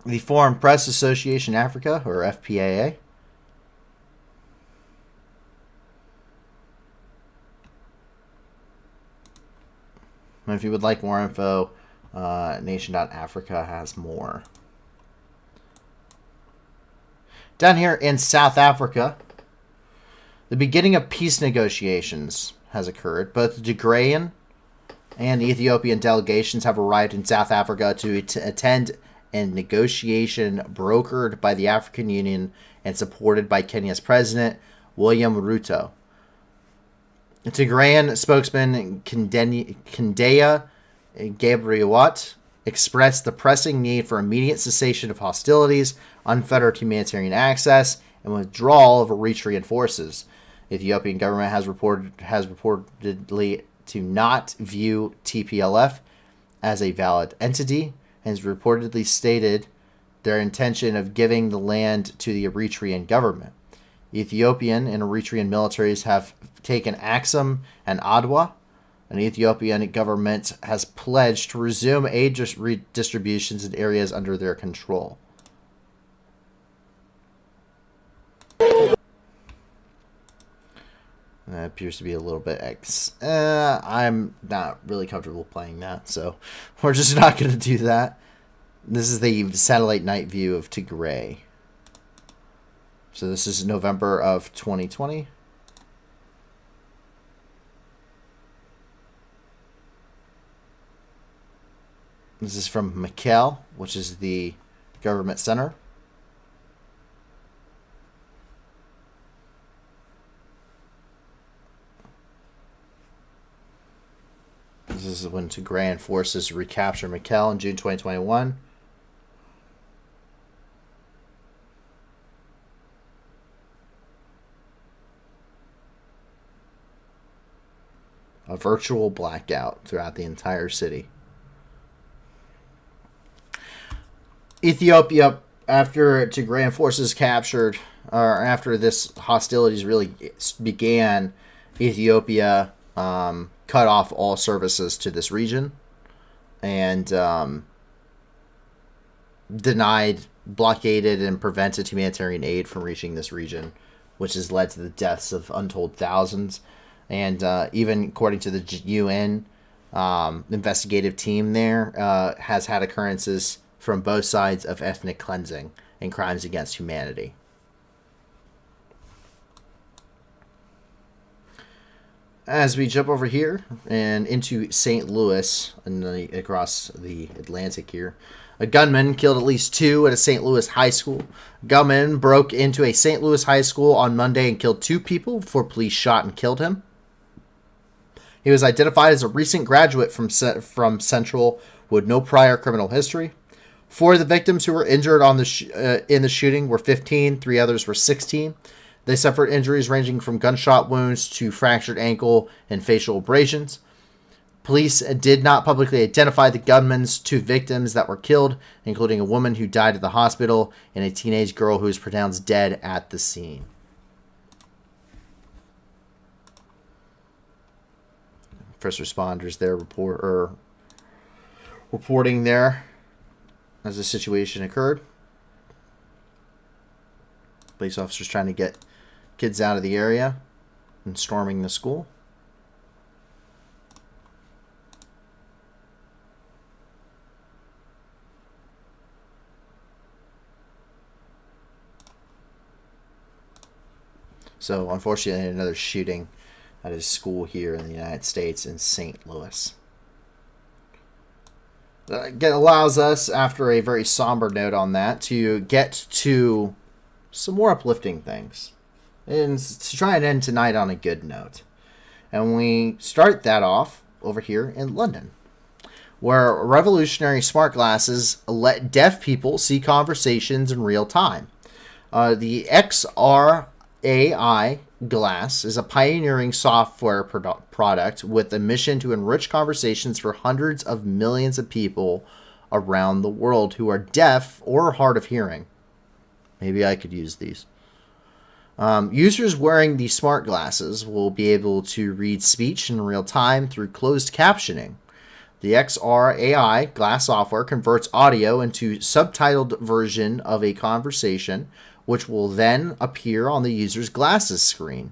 The Foreign Press Association Africa, or FPAA. And if you would like more info, Nation.Africa has more. Down here in South Africa, the beginning of peace negotiations has occurred. Both the Tigrayan and the Ethiopian delegations have arrived in South Africa to attend a negotiation brokered by the African Union and supported by Kenya's President William Ruto. The Tigrayan spokesman Kendaya Gabrielwat expressed the pressing need for immediate cessation of hostilities, unfettered humanitarian access, and withdrawal of Eritrean forces. The Ethiopian government has reportedly to not view TPLF as a valid entity and has reportedly stated their intention of giving the land to the Eritrean government. Ethiopian and Eritrean militaries have taken Axum and Adwa, and the Ethiopian government has pledged to resume aid redistributions in areas under their control. That appears to be a little bit I'm not really comfortable playing that, so we're just not going to do that. This is the satellite night view of Tigray. So this is November of 2020. This is from Mekelle, which is the government center. This is when Tigrayan forces recapture Mekelle in June 2021. A virtual blackout throughout the entire city. Ethiopia, after Tigrayan forces captured, or after this hostilities really began, Ethiopia cut off all services to this region and denied, blockaded, and prevented humanitarian aid from reaching this region, which has led to the deaths of untold thousands. And even according to the UN investigative team there, has had occurrences from both sides of ethnic cleansing and crimes against humanity. As we jump over here and into St. Louis and across the Atlantic here, a gunman killed at least 2 at a St. Louis high school. A gunman broke into a St. Louis high school on Monday and killed 2 people before police shot and killed him. He was identified as a recent graduate from Central with no prior criminal history. 4 of the victims who were injured on in the shooting were 15. 3 others were 16. They suffered injuries ranging from gunshot wounds to fractured ankle and facial abrasions. Police did not publicly identify the gunman's 2 victims that were killed, including a woman who died at the hospital and a teenage girl who was pronounced dead at the scene. First responders there reporting there as the situation occurred. Police officers trying to get kids out of the area and storming the school. So, unfortunately, another shooting at his school here in the United States in St. Louis. It allows us, after a very somber note on that, to get to some more uplifting things. And to try and end tonight on a good note. And we start that off over here in London, where revolutionary smart glasses let deaf people see conversations in real time. The XRAI glass is a pioneering software product with a mission to enrich conversations for hundreds of millions of people around the world who are deaf or hard of hearing. Maybe I could use these. Users wearing the smart glasses will be able to read speech in real time through closed captioning. The XRAI glass software converts audio into subtitled version of a conversation, which will then appear on the user's glasses screen.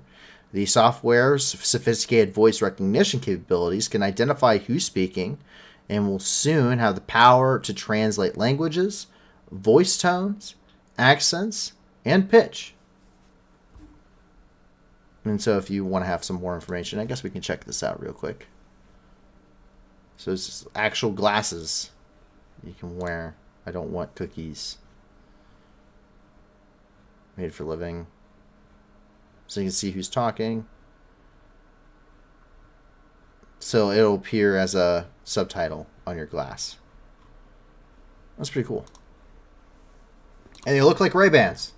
The software's sophisticated voice recognition capabilities can identify who's speaking and will soon have the power to translate languages, voice tones, accents, and pitch. And so if you want to have some more information, I guess we can check this out real quick. So it's actual glasses you can wear. I don't want cookies. Made for living. So you can see who's talking. So it'll appear as a subtitle on your glass. That's pretty cool. And they look like Ray-Bans.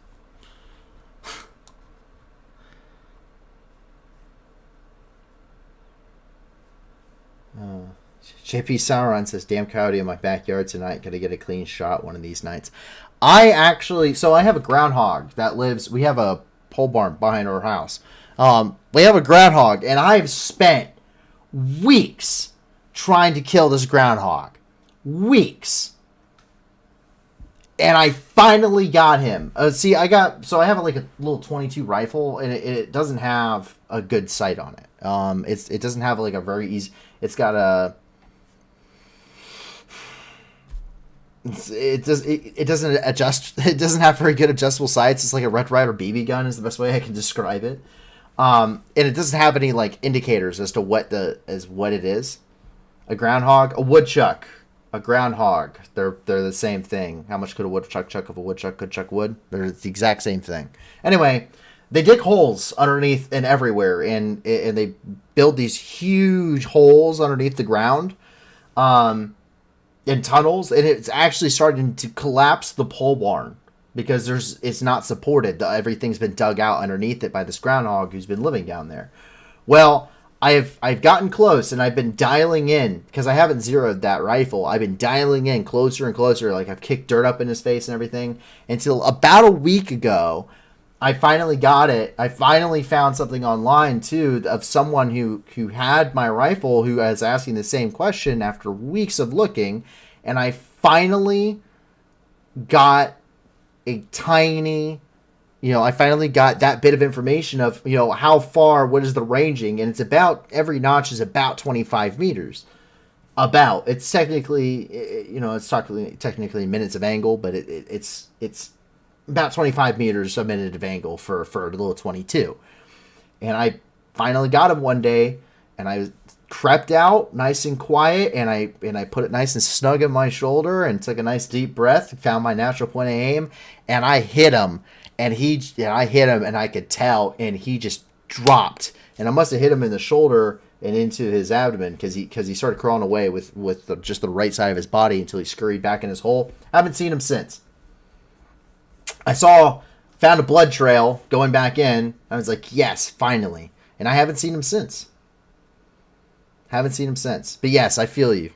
JP Sauron says, damn coyote in my backyard tonight. Gotta get a clean shot one of these nights. I have a groundhog that lives, we have a pole barn behind our house. We have a groundhog, and I've spent weeks trying to kill this groundhog. Weeks. And I finally got him. I have like a little 22 rifle, and it doesn't have a good sight on it. It doesn't have like a very easy, it's got a, it doesn't adjust. It doesn't have very good adjustable sights. It's like a Red Ryder BB gun is the best way I can describe it. And it doesn't have any like indicators as to what it is. A groundhog, a woodchuck, a groundhog. They're the same thing. How much could a woodchuck chuck if a woodchuck could chuck wood? They're the exact same thing. Anyway, they dig holes underneath and everywhere, and they build these huge holes underneath the ground. In tunnels, and it's actually starting to collapse the pole barn because it's not supported. Everything's been dug out underneath it by this groundhog who's been living down there. Well, I've gotten close, and I've been dialing in because I haven't zeroed that rifle. I've been dialing in closer and closer, like I've kicked dirt up in his face and everything, until about a week ago I finally got it. I finally found something online too of someone who had my rifle who was asking the same question after weeks of looking, and I finally got a tiny, I finally got that bit of information of, how far, what is the ranging, and it's about, every notch is about 25 meters. About. It's technically, it's technically minutes of angle, but it's about 25 meters a minute of angle for a little 22. And I finally got him one day, and I crept out nice and quiet, and I put it nice and snug in my shoulder and took a nice deep breath, found my natural point of aim, and I hit him. And I hit him, and I could tell, and he just dropped. And I must have hit him in the shoulder and into his abdomen because he started crawling away with just the right side of his body until he scurried back in his hole. I haven't seen him since. I found a blood trail going back in. I was like, yes, finally. And I haven't seen him since. But yes, I feel you.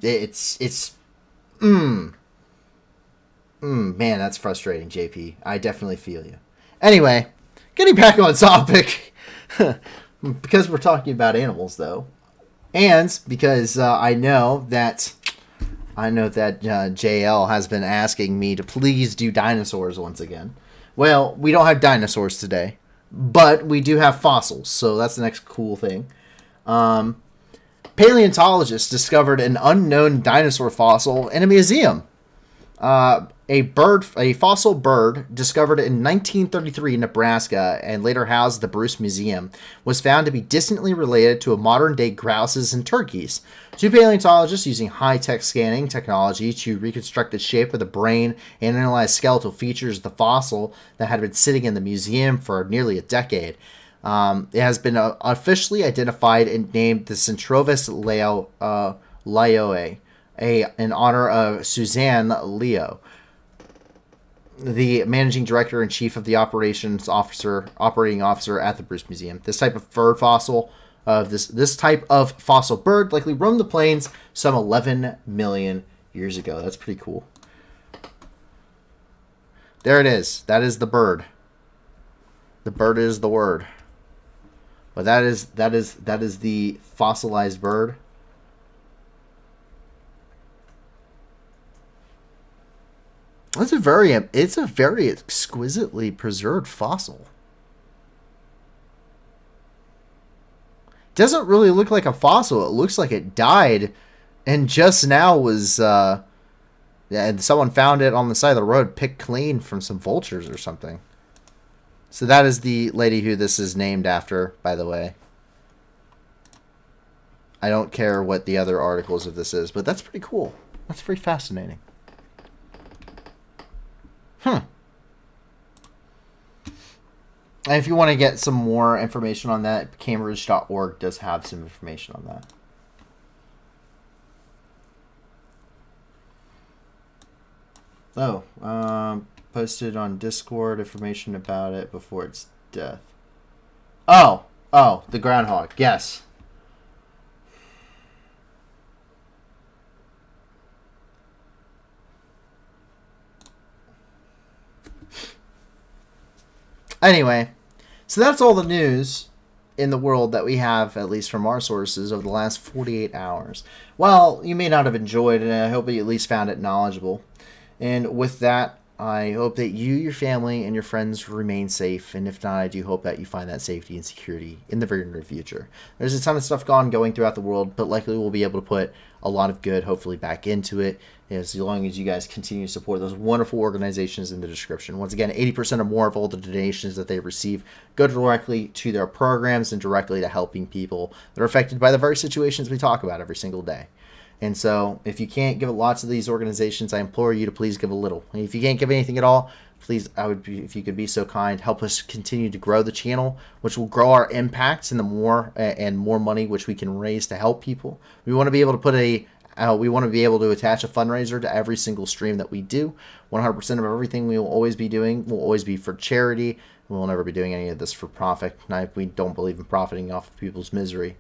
Man, that's frustrating, JP. I definitely feel you. Anyway, getting back on topic, because we're talking about animals, though, and because I know that JL has been asking me to please do dinosaurs once again. Well, we don't have dinosaurs today, but we do have fossils, so that's the next cool thing. Paleontologists discovered an unknown dinosaur fossil in a museum. a fossil bird discovered in 1933 in Nebraska and later housed at the Bruce Museum was found to be distantly related to a modern-day grouses and turkeys. Two paleontologists using high-tech scanning technology to reconstruct the shape of the brain and analyze skeletal features of the fossil that had been sitting in the museum for nearly a decade. It has been officially identified and named the Centrovis Lioe, in honor of Suzanne Leo, the managing director and chief of the operating officer at the Bruce Museum. This type of bird fossil, this type of fossil bird, likely roamed the plains some 11 million years ago. That's pretty cool. There it is. That is the bird. The bird is the word. But that is the fossilized bird. It's a very exquisitely preserved fossil. Doesn't really look like a fossil. It looks like it died and just now was and someone found it on the side of the road, picked clean from some vultures or something. So that is the lady who this is named after, by the way. I don't care what the other articles of this is, but that's pretty cool. That's very fascinating. And if you want to get some more information on that, Cambridge.org does have some information on that. Posted on Discord information about it before its death. Oh, the groundhog. Yes. Anyway, so that's all the news in the world that we have, at least from our sources, over the last 48 hours. Well, you may not have enjoyed it, and I hope that you at least found it knowledgeable. And with that, I hope that you, your family, and your friends remain safe. And if not, I do hope that you find that safety and security in the very near future. There's a ton of stuff going throughout the world, but likely we'll be able to put a lot of good, hopefully, back into it, as long as you guys continue to support those wonderful organizations in the description. Once again, 80% or more of all the donations that they receive go directly to their programs and directly to helping people that are affected by the very situations we talk about every single day. And so, if you can't give lots of these organizations, I implore you to please give a little. And if you can't give anything at all, please, if you could be so kind, help us continue to grow the channel, which will grow our impacts and more money which we can raise to help people. We want to be able to attach a fundraiser to every single stream that we do. 100% of everything we will always be doing will always be for charity. We will never be doing any of this for profit. We don't believe in profiting off of people's misery.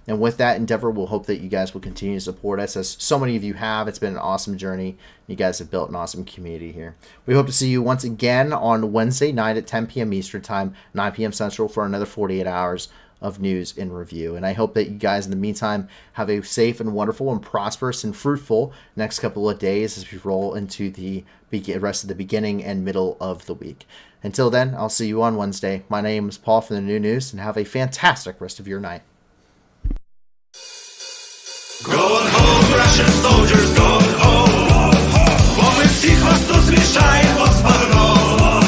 And with that endeavor, we'll hope that you guys will continue to support us, as so many of you have. It's been an awesome journey. You guys have built an awesome community here. We hope to see you once again on Wednesday night at 10 p.m. Eastern Time, 9 p.m. Central, for another 48 hours of news and review. And I hope that you guys, in the meantime, have a safe and wonderful and prosperous and fruitful next couple of days as we roll into the rest of the beginning and middle of the week. Until then, I'll see you on Wednesday. My name is Paul from the New News, and have a fantastic rest of your night. Going home, Russian soldiers, going home. Бо ми всіх вас тут змішаємо з багном.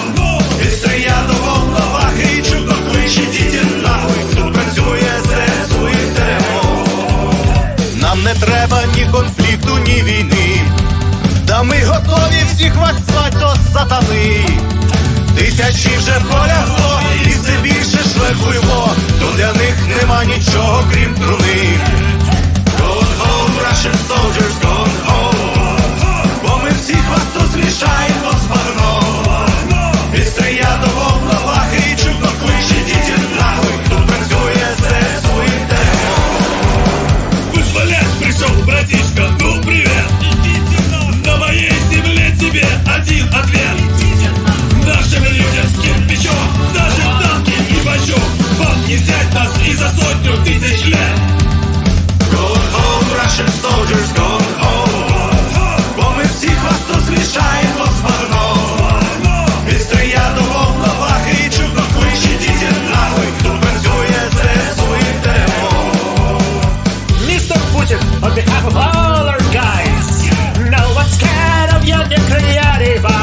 І стріляно вам на ваги, і чудо кличе, діти нахуй. Тут працює ЗСУ і ТМО. Нам не треба ні конфлікту, ні війни. Та ми готові всіх вас звать до сатани. Тисячі вже полягло, і все більше шлейфуємо. Тут для них нема нічого, крім труни. Going home, Russian soldiers, going home. Бо ми всіх вас тут змішаємо з багном. І стріляно вам на ваги, і чудно кличе, діти нахуй. Тут працює ЗСУ і ТМО. Вызволять пришел, братишка, ну привет. На моей земле тебе один ответ. Нашим людям с кирпичом, даже танки и бачок. Вам не взять нас и за 100 тысяч лет. Going home, Russian soldiers, going home. Бо ми всіх вас тут змішаємо з багном. І стріляно вам на ваги, і чудно кличе, діти нахуй. Тут працює ЗСУ і ТМО. Mr. Putin, on behalf of all our guys, no one's scared of your nuclear device.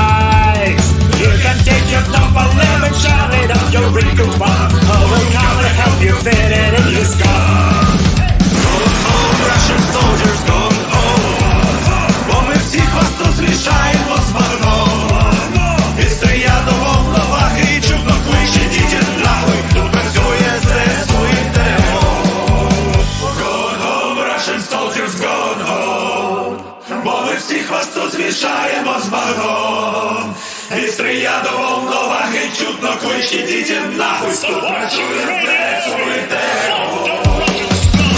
багном. Від стрия до волноваги чутно клич, ідіть нахуй, тут працює ЗСУ.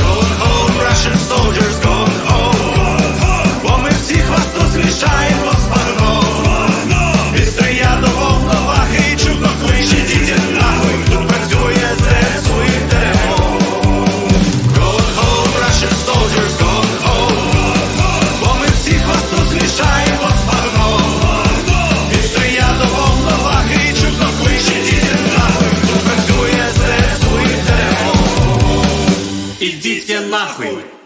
Going home, Russian soldiers, going home. Бо ми всіх вас тут змішаємо з багном. Від стрия до волноваги чутно клич, ідіть нахуй, тут працює ЗСУ. Going home, Russian soldiers, going home. Бо ми всіх вас тут змішаємо з багном. Від стрия до волноваги чутно клич, ідіть нахуй, тут працює ЗСУ. Ідіть нахуй.